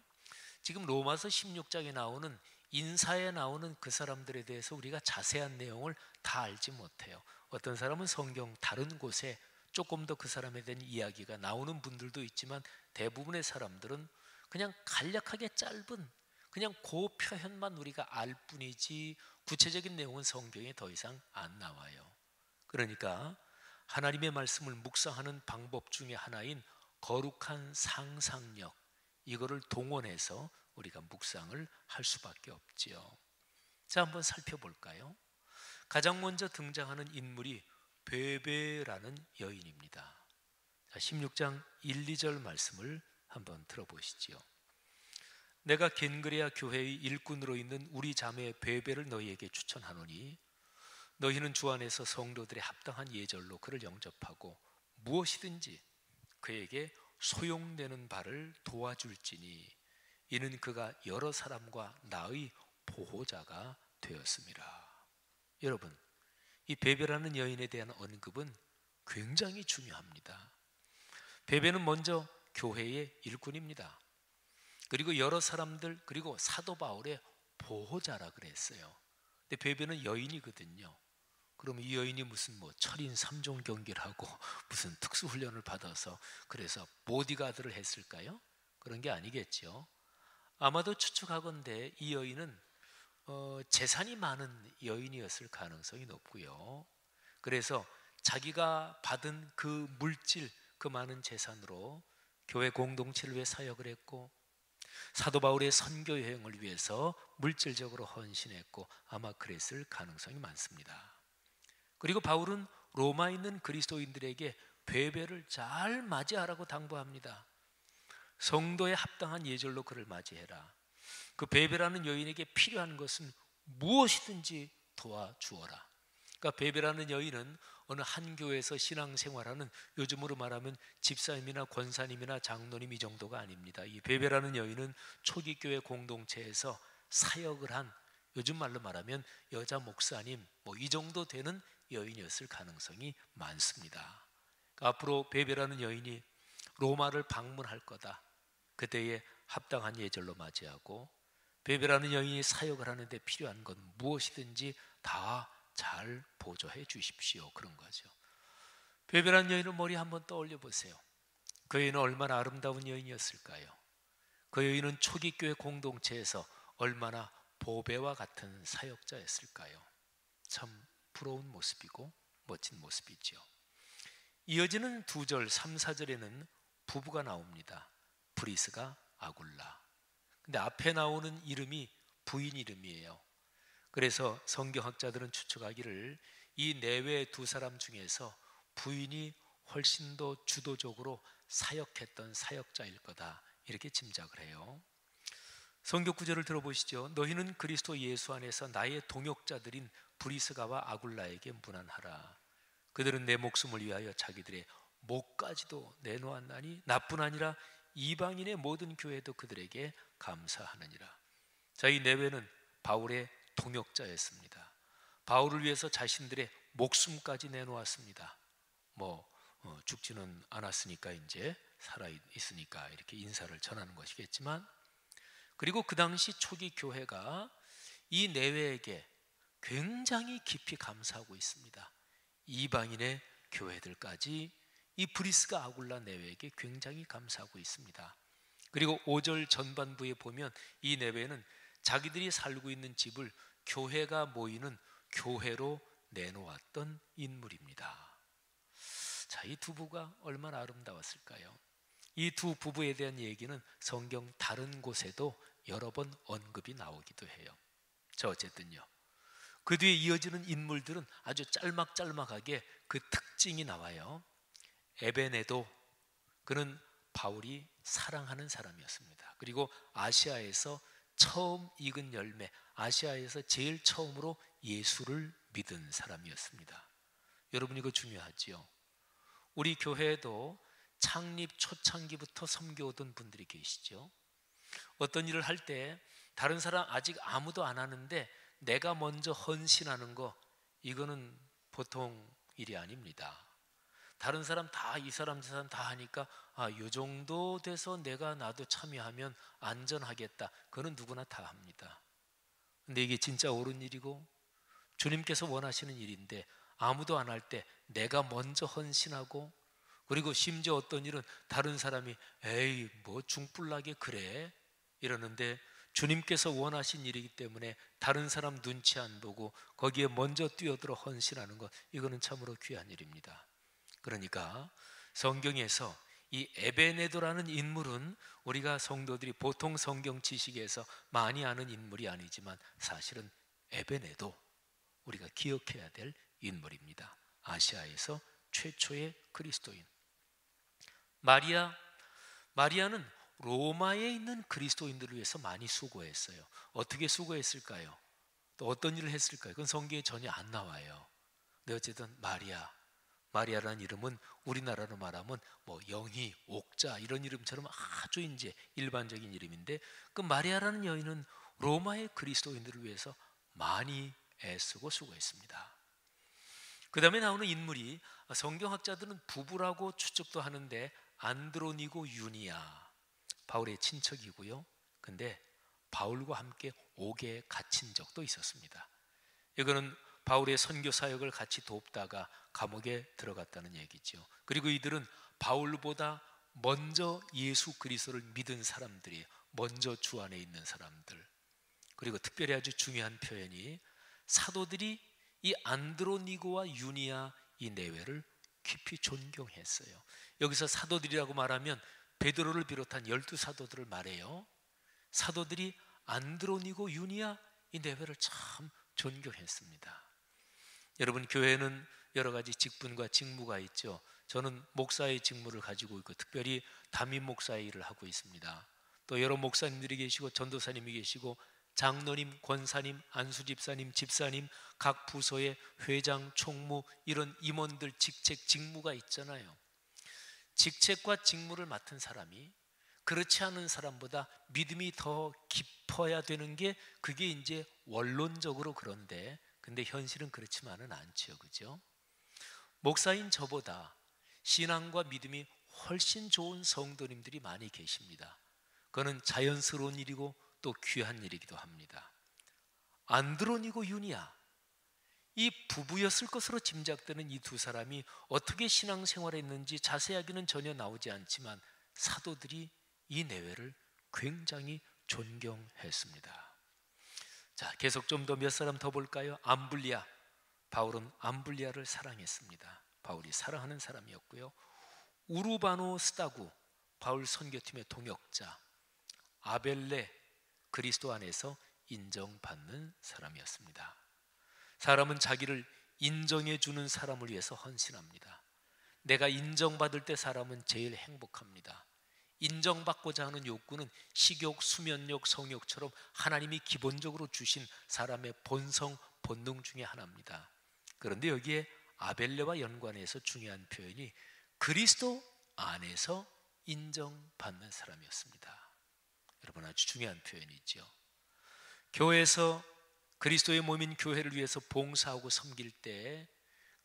지금 로마서 16장에 나오는 인사에 나오는 그 사람들에 대해서 우리가 자세한 내용을 다 알지 못해요. 어떤 사람은 성경 다른 곳에 조금 더 그 사람에 대한 이야기가 나오는 분들도 있지만 대부분의 사람들은 그냥 간략하게 짧은 그냥 그 표현만 우리가 알 뿐이지 구체적인 내용은 성경에 더 이상 안 나와요. 그러니까 하나님의 말씀을 묵상하는 방법 중에 하나인 거룩한 상상력, 이거를 동원해서 우리가 묵상을 할 수밖에 없지요. 자, 한번 살펴볼까요? 가장 먼저 등장하는 인물이 베베라는 여인입니다. 자, 16장 1, 2절 말씀을 한번 들어보시지요. 내가 겐그레아 교회의 일꾼으로 있는 우리 자매 베베를 너희에게 추천하노니 너희는 주 안에서 성도들의 합당한 예절로 그를 영접하고 무엇이든지 그에게 소용되는 바를 도와줄지니 이는 그가 여러 사람과 나의 보호자가 되었습니다. 여러분, 이 베베라는 여인에 대한 언급은 굉장히 중요합니다. 베베는 먼저 교회의 일꾼입니다. 그리고 여러 사람들, 그리고 사도 바울의 보호자라 그랬어요. 근데 베베는 여인이거든요. 그러면 이 여인이 무슨 철인 3종 경기를 하고 무슨 특수훈련을 받아서 그래서 보디가드를 했을까요? 그런 게 아니겠죠. 아마도 추측하건대 이 여인은 재산이 많은 여인이었을 가능성이 높고요. 그래서 자기가 받은 그 물질, 그 많은 재산으로 교회 공동체를 위해 사역을 했고 사도 바울의 선교 여행을 위해서 물질적으로 헌신했고 아마 그랬을 가능성이 많습니다. 그리고 바울은 로마에 있는 그리스도인들에게 베베를 잘 맞이하라고 당부합니다. 성도에 합당한 예절로 그를 맞이해라. 그 베베라는 여인에게 필요한 것은 무엇이든지 도와주어라. 그러니까 베베라는 여인은 어느 한 교회에서 신앙생활하는, 요즘으로 말하면 집사님이나 권사님이나 장로님 이 정도가 아닙니다. 이 베베라는 여인은 초기 교회 공동체에서 사역을 한, 요즘 말로 말하면 여자 목사님 이 정도 되는 여인이었을 가능성이 많습니다. 그러니까 앞으로 베베라는 여인이 로마를 방문할 거다. 그때에 합당한 예절로 맞이하고 베베라는 여인이 사역을 하는데 필요한 건 무엇이든지 다 잘 보조해 주십시오. 그런 거죠. 베베라는 여인을 머리 한번 떠올려 보세요. 그 여인은 얼마나 아름다운 여인이었을까요? 그 여인은 초기 교회 공동체에서 얼마나 보배와 같은 사역자였을까요? 참 부러운 모습이고 멋진 모습이죠. 이어지는 2절, 3, 4절에는 부부가 나옵니다. 브리스가 아굴라. 근데 앞에 나오는 이름이 부인 이름이에요. 그래서 성경학자들은 추측하기를 이 내외 두 사람 중에서 부인이 훨씬 더 주도적으로 사역했던 사역자일 거다, 이렇게 짐작을 해요. 성경 구절을 들어보시죠. 너희는 그리스도 예수 안에서 나의 동역자들인 브리스가와 아굴라에게 문안하라. 그들은 내 목숨을 위하여 자기들의 목까지도 내놓았나니 나뿐 아니라 이방인의 모든 교회도 그들에게 감사하느니라. 자, 이 내외는 바울의 동역자였습니다. 바울을 위해서 자신들의 목숨까지 내놓았습니다. 죽지는 않았으니까 이제 살아있으니까 이렇게 인사를 전하는 것이겠지만, 그리고 그 당시 초기 교회가 이 내외에게 굉장히 깊이 감사하고 있습니다. 이방인의 교회들까지 이 브리스가 아굴라 내외에게 굉장히 감사하고 있습니다. 그리고 5절 전반부에 보면 이 내외는 자기들이 살고 있는 집을 교회가 모이는 교회로 내놓았던 인물입니다. 자, 이 두 부부가 얼마나 아름다웠을까요? 이 두 부부에 대한 얘기는 성경 다른 곳에도 여러 번 언급이 나오기도 해요. 자, 어쨌든요, 그 뒤에 이어지는 인물들은 아주 짤막짤막하게 그 특징이 나와요. 에베네도, 그는 바울이 사랑하는 사람이었습니다. 그리고 아시아에서 처음 익은 열매, 아시아에서 제일 처음으로 예수를 믿은 사람이었습니다. 여러분, 이거 중요하지요. 우리 교회에도 창립 초창기부터 섬겨오던 분들이 계시죠. 어떤 일을 할 때 다른 사람 아직 아무도 안 하는데 내가 먼저 헌신하는 거, 이거는 보통 일이 아닙니다. 다른 사람 다, 이 사람 저 사람 다 하니까 요 정도 돼서 나도 참여하면 안전하겠다, 그거는 누구나 다 합니다. 근데 이게 진짜 옳은 일이고 주님께서 원하시는 일인데 아무도 안 할 때 내가 먼저 헌신하고, 그리고 심지어 어떤 일은 다른 사람이 에이 뭐 중불나게 그래 이러는데 주님께서 원하신 일이기 때문에 다른 사람 눈치 안 보고 거기에 먼저 뛰어들어 헌신하는 것, 이거는 참으로 귀한 일입니다. 그러니까 성경에서 이 에베네도라는 인물은 우리가 성도들이 보통 성경 지식에서 많이 아는 인물이 아니지만 사실은 에베네도 우리가 기억해야 될 인물입니다. 아시아에서 최초의 그리스도인. 마리아는 로마에 있는 그리스도인들을 위해서 많이 수고했어요. 어떻게 수고했을까요? 또 어떤 일을 했을까요? 그건 성경에 전혀 안 나와요. 근데 어쨌든 마리아라는 이름은 우리나라로 말하면 영희, 옥자 이런 이름처럼 아주 이제 일반적인 이름인데, 그 마리아라는 여인은 로마의 그리스도인들을 위해서 많이 애쓰고 수고했습니다. 그 다음에 나오는 인물이 성경학자들은 부부라고 추측도 하는데 안드로니고 유니아, 바울의 친척이고요. 근데 바울과 함께 옥에 갇힌 적도 있었습니다. 이거는 바울의 선교 사역을 같이 돕다가 감옥에 들어갔다는 얘기죠. 그리고 이들은 바울보다 먼저 예수 그리스도를 믿은 사람들이에요. 먼저 주 안에 있는 사람들. 그리고 특별히 아주 중요한 표현이, 사도들이 이 안드로니고와 유니아 이 내외를 깊이 존경했어요. 여기서 사도들이라고 말하면 베드로를 비롯한 12사도들을 말해요. 사도들이 안드로니고 유니아 이 내외를 참 존경했습니다. 여러분, 교회는 여러 가지 직분과 직무가 있죠. 저는 목사의 직무를 가지고 있고 특별히 담임 목사의 일을 하고 있습니다. 또 여러 목사님들이 계시고 전도사님이 계시고 장로님, 권사님, 안수집사님, 집사님, 각 부서의 회장, 총무 이런 임원들 직책, 직무가 있잖아요. 직책과 직무를 맡은 사람이 그렇지 않은 사람보다 믿음이 더 깊어야 되는 게 그게 이제 원론적으로 그런데, 근데 현실은 그렇지만은 않죠, 그죠? 목사인 저보다 신앙과 믿음이 훨씬 좋은 성도님들이 많이 계십니다. 그거는 자연스러운 일이고 또 귀한 일이기도 합니다. 안드로니고 유니아, 이 부부였을 것으로 짐작되는 이 두 사람이 어떻게 신앙생활을 했는지 자세하게는 전혀 나오지 않지만 사도들이 이 내외를 굉장히 존경했습니다. 자, 계속 좀 더 몇 사람 더 볼까요? 암블리아, 바울은 암블리아를 사랑했습니다. 바울이 사랑하는 사람이었고요. 우르바노 스다구, 바울 선교팀의 동역자. 아벨레, 그리스도 안에서 인정받는 사람이었습니다. 사람은 자기를 인정해 주는 사람을 위해서 헌신합니다. 내가 인정받을 때 사람은 제일 행복합니다. 인정받고자 하는 욕구는 식욕, 수면욕, 성욕처럼 하나님이 기본적으로 주신 사람의 본성, 본능 중에 하나입니다. 그런데 여기에 아벨레와 연관해서 중요한 표현이 그리스도 안에서 인정받는 사람이었습니다. 여러분, 아주 중요한 표현이죠. 교회에서 그리스도의 몸인 교회를 위해서 봉사하고 섬길 때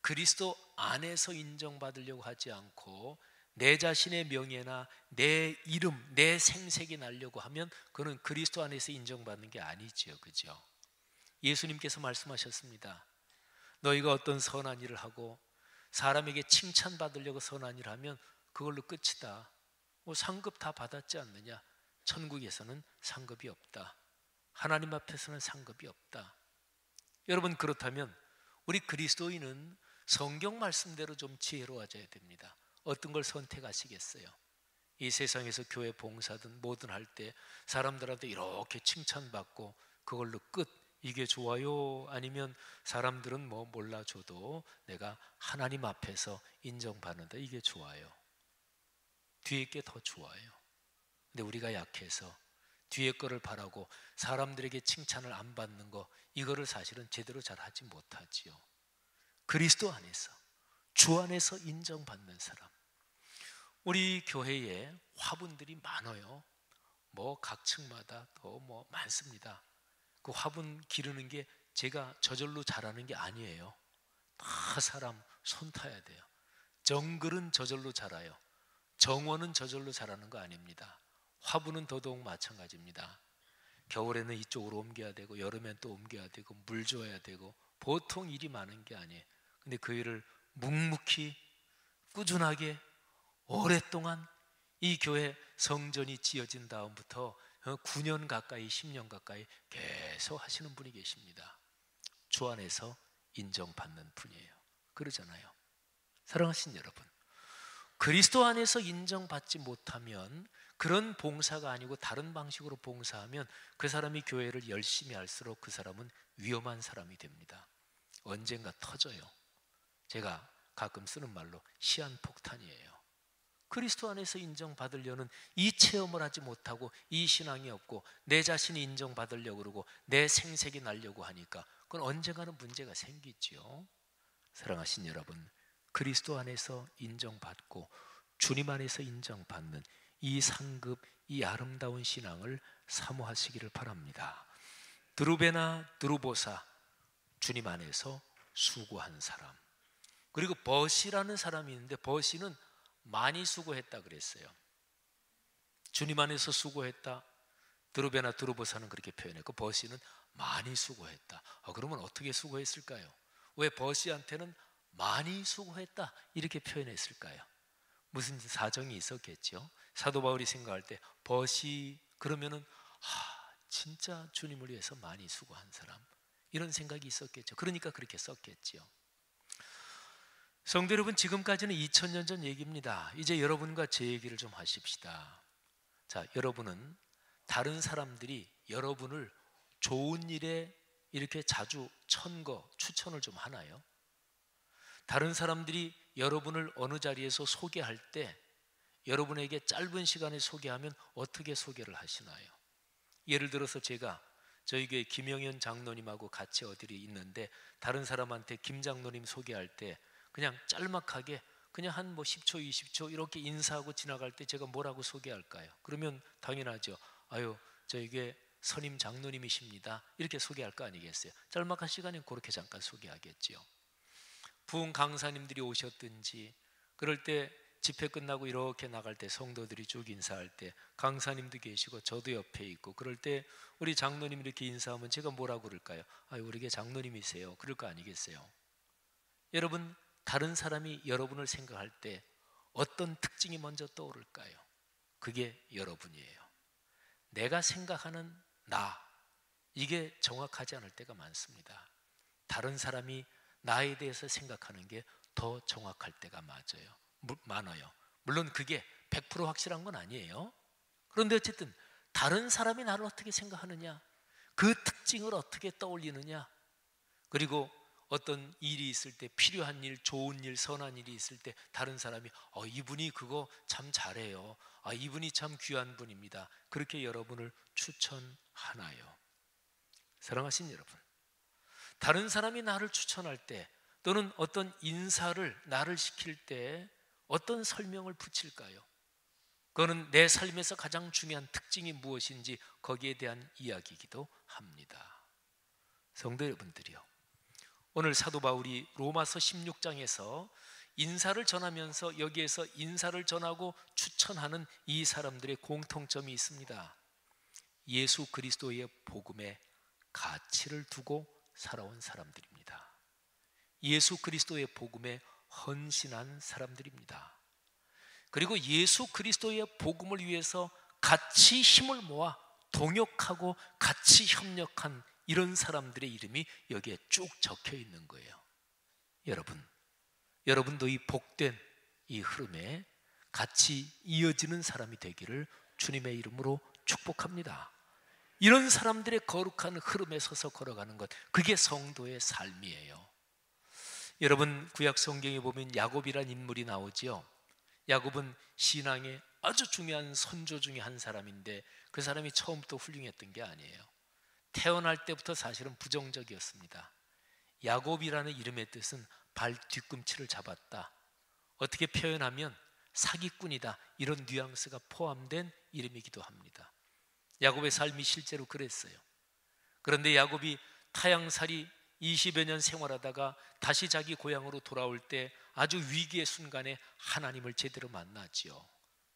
그리스도 안에서 인정받으려고 하지 않고 내 자신의 명예나 내 이름, 내 생색이 나려고 하면 그는 그리스도 안에서 인정받는 게 아니지요. 그죠? 예수님께서 말씀하셨습니다. 너희가 어떤 선한 일을 하고 사람에게 칭찬받으려고 선한 일을 하면 그걸로 끝이다. 뭐 상급 다 받았지 않느냐? 천국에서는 상급이 없다. 하나님 앞에서는 상급이 없다. 여러분, 그렇다면 우리 그리스도인은 성경 말씀대로 좀 지혜로워져야 됩니다. 어떤 걸 선택하시겠어요? 이 세상에서 교회 봉사든 뭐든 할 때 사람들한테 이렇게 칭찬받고 그걸로 끝, 이게 좋아요? 아니면 사람들은 뭐 몰라줘도 내가 하나님 앞에서 인정받는다, 이게 좋아요? 뒤에 게 더 좋아요. 근데 우리가 약해서 뒤에 거를 바라고 사람들에게 칭찬을 안 받는 거, 이거를 사실은 제대로 잘 하지 못하지요. 그리스도 안에서, 주 안에서 인정받는 사람. 우리 교회에 화분들이 많아요. 뭐 각 층마다 더 뭐 많습니다. 그 화분 기르는 게 제가 저절로 잘하는 게 아니에요. 다 사람 손 타야 돼요. 정글은 저절로 자라요. 정원은 저절로 자라는 거 아닙니다. 화분은 더더욱 마찬가지입니다. 겨울에는 이쪽으로 옮겨야 되고 여름엔 또 옮겨야 되고 물 줘야 되고 보통 일이 많은 게 아니에요. 근데 그 일을 묵묵히 꾸준하게 오랫동안 이 교회 성전이 지어진 다음부터 9년 가까이 10년 가까이 계속 하시는 분이 계십니다. 주 안에서 인정받는 분이에요. 그러잖아요. 사랑하신 여러분, 그리스도 안에서 인정받지 못하면 그런 봉사가 아니고 다른 방식으로 봉사하면 그 사람이 교회를 열심히 할수록 그 사람은 위험한 사람이 됩니다. 언젠가 터져요. 제가 가끔 쓰는 말로 시한폭탄이에요. 그리스도 안에서 인정받으려는 이 체험을 하지 못하고 이 신앙이 없고 내 자신이 인정받으려고 그러고 내 생색이 나려고 하니까 그건 언젠가는 문제가 생기죠. 사랑하신 여러분, 그리스도 안에서 인정받고 주님 안에서 인정받는 이 상급, 이 아름다운 신앙을 사모하시기를 바랍니다. 드루베나 드루보사, 주님 안에서 수고한 사람. 그리고 버시라는 사람이 있는데 버시는 많이 수고했다 그랬어요. 주님 안에서 수고했다. 드루베나 드루보사는 그렇게 표현했고 버시는 많이 수고했다. 그러면 어떻게 수고했을까요? 왜 버시한테는 많이 수고했다 이렇게 표현했을까요? 무슨 사정이 있었겠죠. 사도 바울이 생각할 때 버시 그러면은 진짜 주님을 위해서 많이 수고한 사람, 이런 생각이 있었겠죠. 그러니까 그렇게 썼겠죠. 성도 여러분, 지금까지는 2000년 전 얘기입니다. 이제 여러분과 제 얘기를 좀 하십시다. 자, 여러분은 다른 사람들이 여러분을 좋은 일에 이렇게 자주 추천을 좀 하나요? 다른 사람들이 여러분을 어느 자리에서 소개할 때 여러분에게 짧은 시간에 소개하면 어떻게 소개를 하시나요? 예를 들어서 제가 저희 교회 김영현 장로님하고 같이 어디를 있는데 다른 사람한테 김 장로님 소개할 때 그냥 짤막하게 그냥 한 10초 20초 이렇게 인사하고 지나갈 때 제가 뭐라고 소개할까요? 그러면 당연하죠. 저희 교회 선임 장로님이십니다 이렇게 소개할 거 아니겠어요? 짤막한 시간에 그렇게 잠깐 소개하겠죠. 부흥 강사님들이 오셨든지 그럴 때 집회 끝나고 이렇게 나갈 때 성도들이 쭉 인사할 때 강사님도 계시고 저도 옆에 있고 그럴 때 우리 장로님 이렇게 인사하면 제가 뭐라고 그럴까요? 우리 교회 장로님이세요 그럴 거 아니겠어요? 여러분, 다른 사람이 여러분을 생각할 때 어떤 특징이 먼저 떠오를까요? 그게 여러분이에요. 내가 생각하는 나, 이게 정확하지 않을 때가 많습니다. 다른 사람이 나에 대해서 생각하는 게 더 정확할 때가 많아요. 물론 그게 100% 확실한 건 아니에요. 그런데 어쨌든 다른 사람이 나를 어떻게 생각하느냐, 그 특징을 어떻게 떠올리느냐, 그리고 어떤 일이 있을 때, 필요한 일, 좋은 일, 선한 일이 있을 때 다른 사람이 이분이 그거 참 잘해요, 이분이 참 귀한 분입니다, 그렇게 여러분을 추천하나요? 사랑하신 여러분, 다른 사람이 나를 추천할 때 또는 어떤 인사를 나를 시킬 때 어떤 설명을 붙일까요? 그거는 내 삶에서 가장 중요한 특징이 무엇인지 거기에 대한 이야기이기도 합니다. 성도 여러분들이요, 오늘 사도 바울이 로마서 16장에서 인사를 전하면서 여기에서 인사를 전하고 추천하는 이 사람들의 공통점이 있습니다. 예수 그리스도의 복음에 가치를 두고 살아온 사람들입니다. 예수 그리스도의 복음에 헌신한 사람들입니다. 그리고 예수 그리스도의 복음을 위해서 같이 힘을 모아 동역하고 같이 협력한 이런 사람들의 이름이 여기에 쭉 적혀 있는 거예요. 여러분도 이 복된 이 흐름에 같이 이어지는 사람이 되기를 주님의 이름으로 축복합니다. 이런 사람들의 거룩한 흐름에 서서 걸어가는 것, 그게 성도의 삶이에요. 여러분, 구약 성경에 보면 야곱이란 인물이 나오지요. 야곱은 신앙의 아주 중요한 선조 중에 한 사람인데 그 사람이 처음부터 훌륭했던 게 아니에요. 태어날 때부터 사실은 부정적이었습니다. 야곱이라는 이름의 뜻은 발 뒤꿈치를 잡았다, 어떻게 표현하면 사기꾼이다, 이런 뉘앙스가 포함된 이름이기도 합니다. 야곱의 삶이 실제로 그랬어요. 그런데 야곱이 타향살이 20여 년 생활하다가 다시 자기 고향으로 돌아올 때 아주 위기의 순간에 하나님을 제대로 만나지요.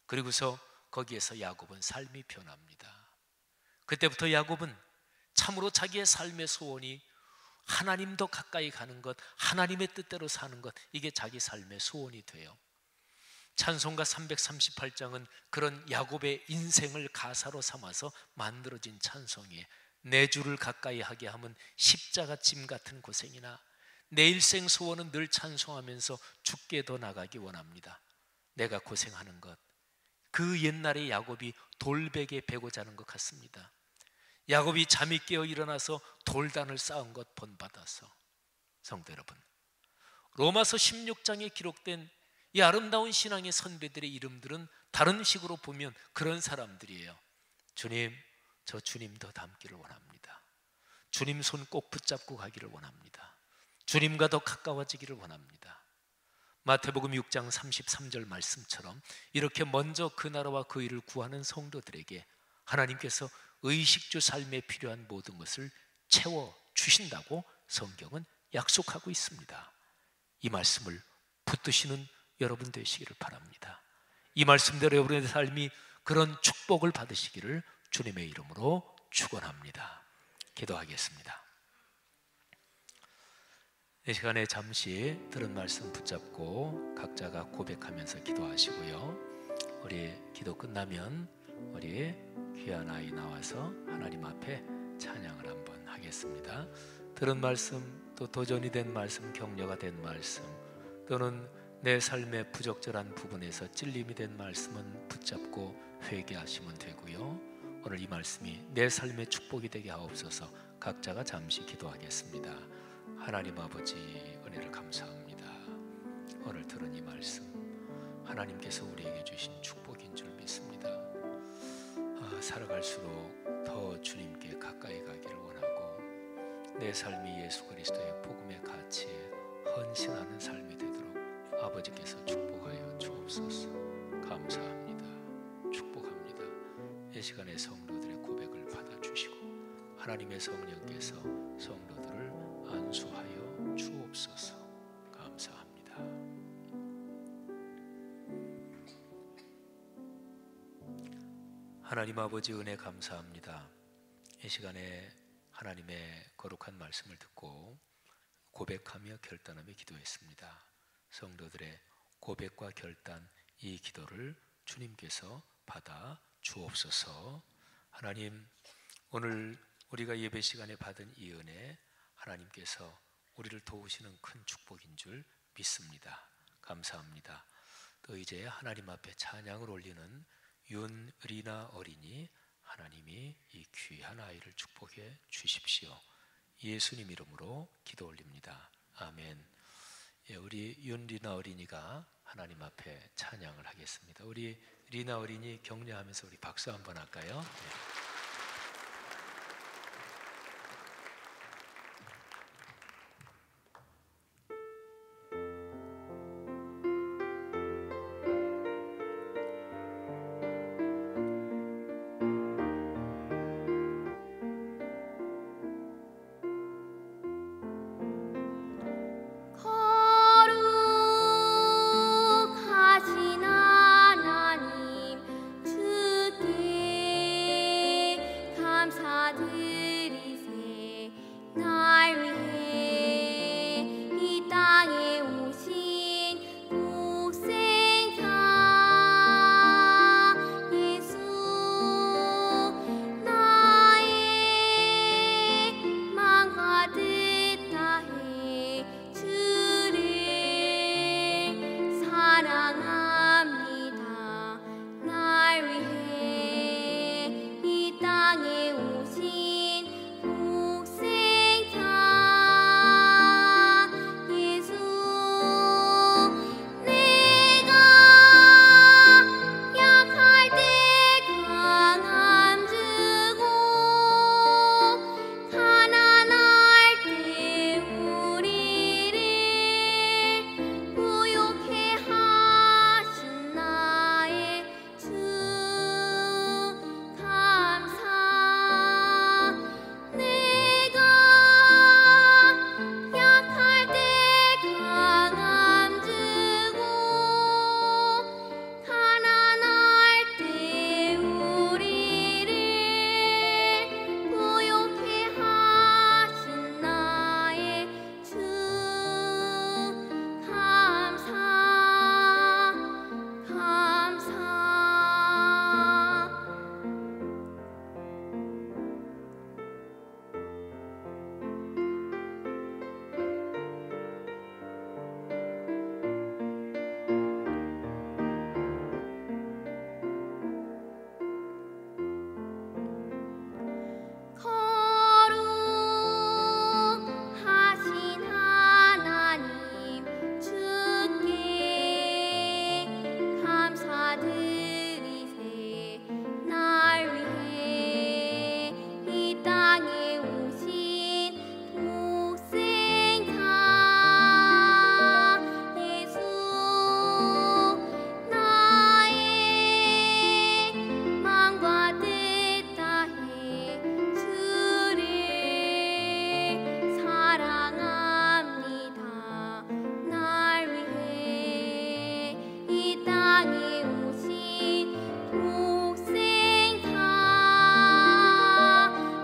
그리고서 거기에서 야곱은 삶이 변합니다. 그때부터 야곱은 참으로 자기의 삶의 소원이 하나님 더 가까이 가는 것, 하나님의 뜻대로 사는 것, 이게 자기 삶의 소원이 돼요. 찬송가 338장은 그런 야곱의 인생을 가사로 삼아서 만들어진 찬송이에요. 내 주를 가까이 하게 하면 십자가 짐 같은 고생이나 내 일생 소원은 늘 찬송하면서 주께 더 나가기 원합니다. 내가 고생하는 것, 그 옛날의 야곱이 돌베개 베고 자는 것 같습니다. 야곱이 잠이 깨어 일어나서 돌단을 쌓은 것 본받아서. 성도 여러분, 로마서 16장에 기록된 이 아름다운 신앙의 선배들의 이름들은 다른 식으로 보면 그런 사람들이에요. 주님, 저 주님 더 닮기를 원합니다. 주님 손 꼭 붙잡고 가기를 원합니다. 주님과 더 가까워지기를 원합니다. 마태복음 6장 33절 말씀처럼 이렇게 먼저 그 나라와 그 일을 구하는 성도들에게 하나님께서 의식주 삶에 필요한 모든 것을 채워주신다고 성경은 약속하고 있습니다. 이 말씀을 붙드시는 여러분 되시기를 바랍니다. 이 말씀대로 여러분의 삶이 그런 축복을 받으시기를 주님의 이름으로 축원합니다. 기도하겠습니다. 이 시간에 잠시 들은 말씀 붙잡고 각자가 고백하면서 기도하시고요. 우리 기도 끝나면 우리 귀한 아이 나와서 하나님 앞에 찬양을 한번 하겠습니다. 들은 말씀, 또 도전이 된 말씀, 격려가 된 말씀, 또는 내 삶의 부적절한 부분에서 찔림이 된 말씀은 붙잡고 회개하시면 되고요. 오늘 이 말씀이 내 삶의 축복이 되게 하옵소서. 각자가 잠시 기도하겠습니다. 하나님 아버지, 은혜를 감사합니다. 오늘 들은 이 말씀 하나님께서 우리에게 주신 축복인 줄 믿습니다. 살아갈수록 더 주님께 가까이 가기를 원하고 내 삶이 예수 그리스도의 복음의 가치에 헌신하는 삶이 되도록 아버지께서 축복하여 주옵소서. 감사합니다. 축복합니다. 이 시간에 성도들의 고백을 받아주시고 하나님의 성령께서 성도들을 안수하여 주옵소서. 감사합니다. 하나님 아버지, 은혜 감사합니다. 이 시간에 하나님의 거룩한 말씀을 듣고 고백하며 결단하며 기도했습니다. 성도들의 고백과 결단, 이 기도를 주님께서 받아 주옵소서. 하나님, 오늘 우리가 예배 시간에 받은 이 은혜, 하나님께서 우리를 도우시는 큰 축복인 줄 믿습니다. 감사합니다. 또 이제 하나님 앞에 찬양을 올리는 윤리나 어린이, 하나님이 이 귀한 아이를 축복해 주십시오. 예수님 이름으로 기도 올립니다. 아멘. 예, 우리 윤리나 어린이가 하나님 앞에 찬양을 하겠습니다. 우리 리나 어린이 격려하면서 우리 박수 한번 할까요? 네. 거룩하신 하나님 주께 감사드리세. 날 위해 이 땅에 오신 독생자 예수, 나의 마음과 뜻 다해 주를 사랑합니다. 날 위해 이 땅에 오신 독생자 예수, 내가 약할 때 강함 주고 가난할 때 우리를 부욕해 하신 나의 주 감사. 내가 약할 때 강함 주고 가난할 때 우리를 부욕해 하신 나의 주 감사. 감사. 거룩하신 하나님 주께 감사드리세. 날 위해 이 땅에 오신 독생자 예수, 나의 마음과 뜻 다해 주를 사랑합니다. 날 위해 이 땅에 오신 독생자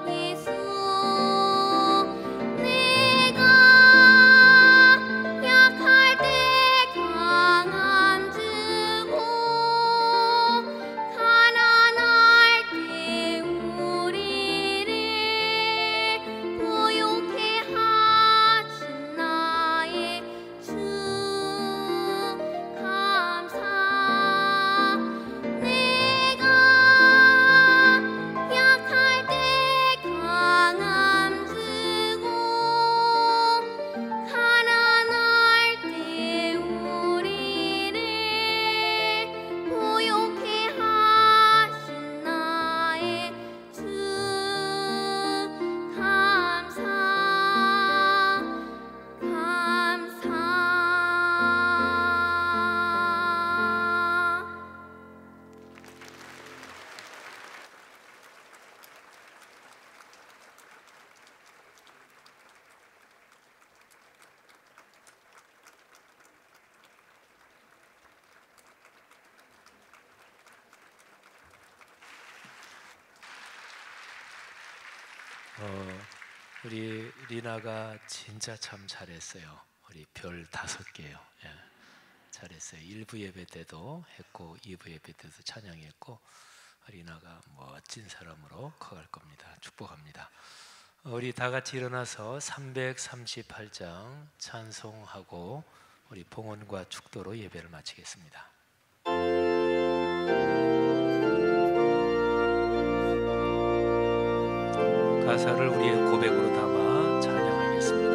예수, 내가 약할 때 강함 주고 가난할 때 우리를 부욕해 하신 나의 주 감사. 내가 약할 때 강함 주고 가난할 때 우리를 부욕해 하신 나의 주 감사. 감사. 우리 리나가 진짜 참 잘했어요. 우리 별 5개요. 예, 잘했어요. 1부 예배 때도 했고 2부 예배 때도 찬양했고 리나가 멋진 사람으로 커갈 겁니다. 축복합니다. 우리 다 같이 일어나서 338장 찬송하고 우리 봉헌과 축도로 예배를 마치겠습니다. 가사를 우리의 고백으로 담아 찬양하겠습니다.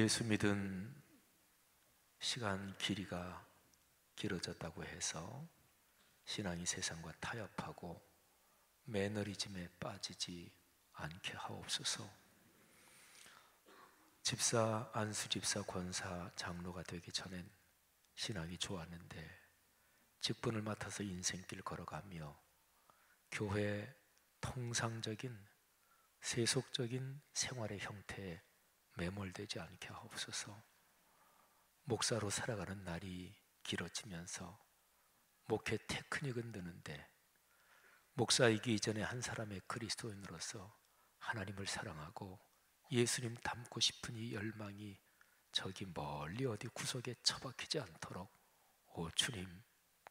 예수 믿은 시간 길이가 길어졌다고 해서 신앙이 세상과 타협하고 매너리즘에 빠지지 않게 하옵소서. 집사, 안수 집사, 권사, 장로가 되기 전엔 신앙이 좋았는데 직분을 맡아서 인생길 걸어가며 교회 통상적인 세속적인 생활의 형태에 매몰되지 않게 하옵소서. 목사로 살아가는 날이 길어지면서 목회 테크닉은 느는데 목사이기 이전에 한 사람의 그리스도인으로서 하나님을 사랑하고 예수님 닮고 싶은 이 열망이 저기 멀리 어디 구석에 처박히지 않도록 오 주님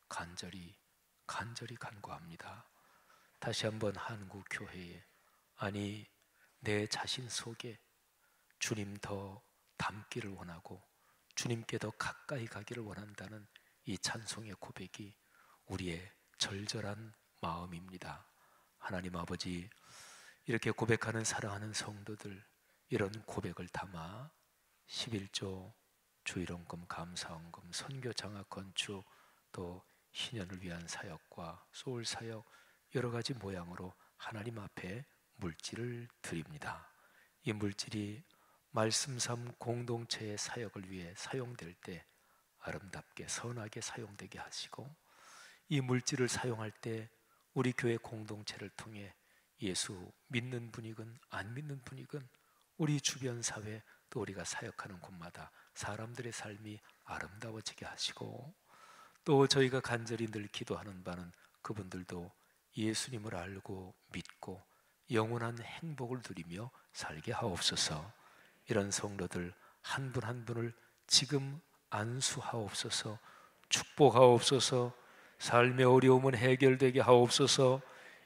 간절히 간구합니다. 다시 한번 한국 교회에, 아니 내 자신 속에 주님 더 닮기를 원하고 주님께 더 가까이 가기를 원한다는 이 찬송의 고백이 우리의 절절한 마음입니다. 하나님 아버지, 이렇게 고백하는 사랑하는 성도들, 이런 고백을 담아 11조 주일원금, 감사원금, 선교 장학 건축, 또 희년을 위한 사역과 소울 사역, 여러 가지 모양으로 하나님 앞에 물질을 드립니다. 이 물질이 말씀 삶 공동체의 사역을 위해 사용될 때 아름답게 선하게 사용되게 하시고, 이 물질을 사용할 때 우리 교회 공동체를 통해 예수 믿는 분이건 안 믿는 분이건 우리 주변 사회, 또 우리가 사역하는 곳마다 사람들의 삶이 아름다워지게 하시고, 또 저희가 간절히 늘 기도하는 바는 그분들도 예수님을 알고 믿고 영원한 행복을 누리며 살게 하옵소서. 이런 성도들 한 분 한 분을 지금 안수하옵소서. 축복하옵소서. 삶의 어려움은 해결되게 하옵소서.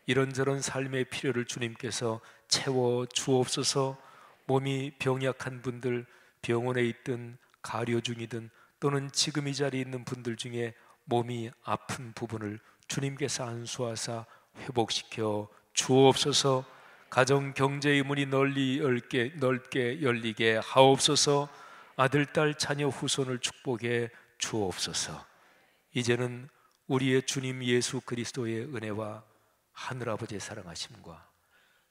이런저런 삶의 필요를 주님께서 채워 주옵소서. 몸이 병약한 분들, 병원에 있든 가려 중이든 또는 지금 이 자리에 있는 분들 중에 몸이 아픈 부분을 주님께서 안수하사 회복시켜 주옵소서. 가정 경제의 문이 넓게 열리게 하옵소서. 아들, 딸, 자녀, 후손을 축복해 주옵소서. 이제는 우리의 주님 예수 그리스도의 은혜와 하늘아버지의 사랑하심과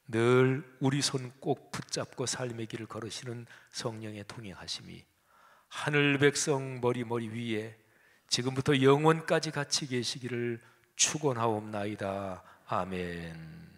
늘 우리 손 꼭 붙잡고 삶의 길을 걸으시는 성령의 동행하심이 하늘 백성 머리 위에 지금부터 영원까지 같이 계시기를 축원하옵나이다. 아멘.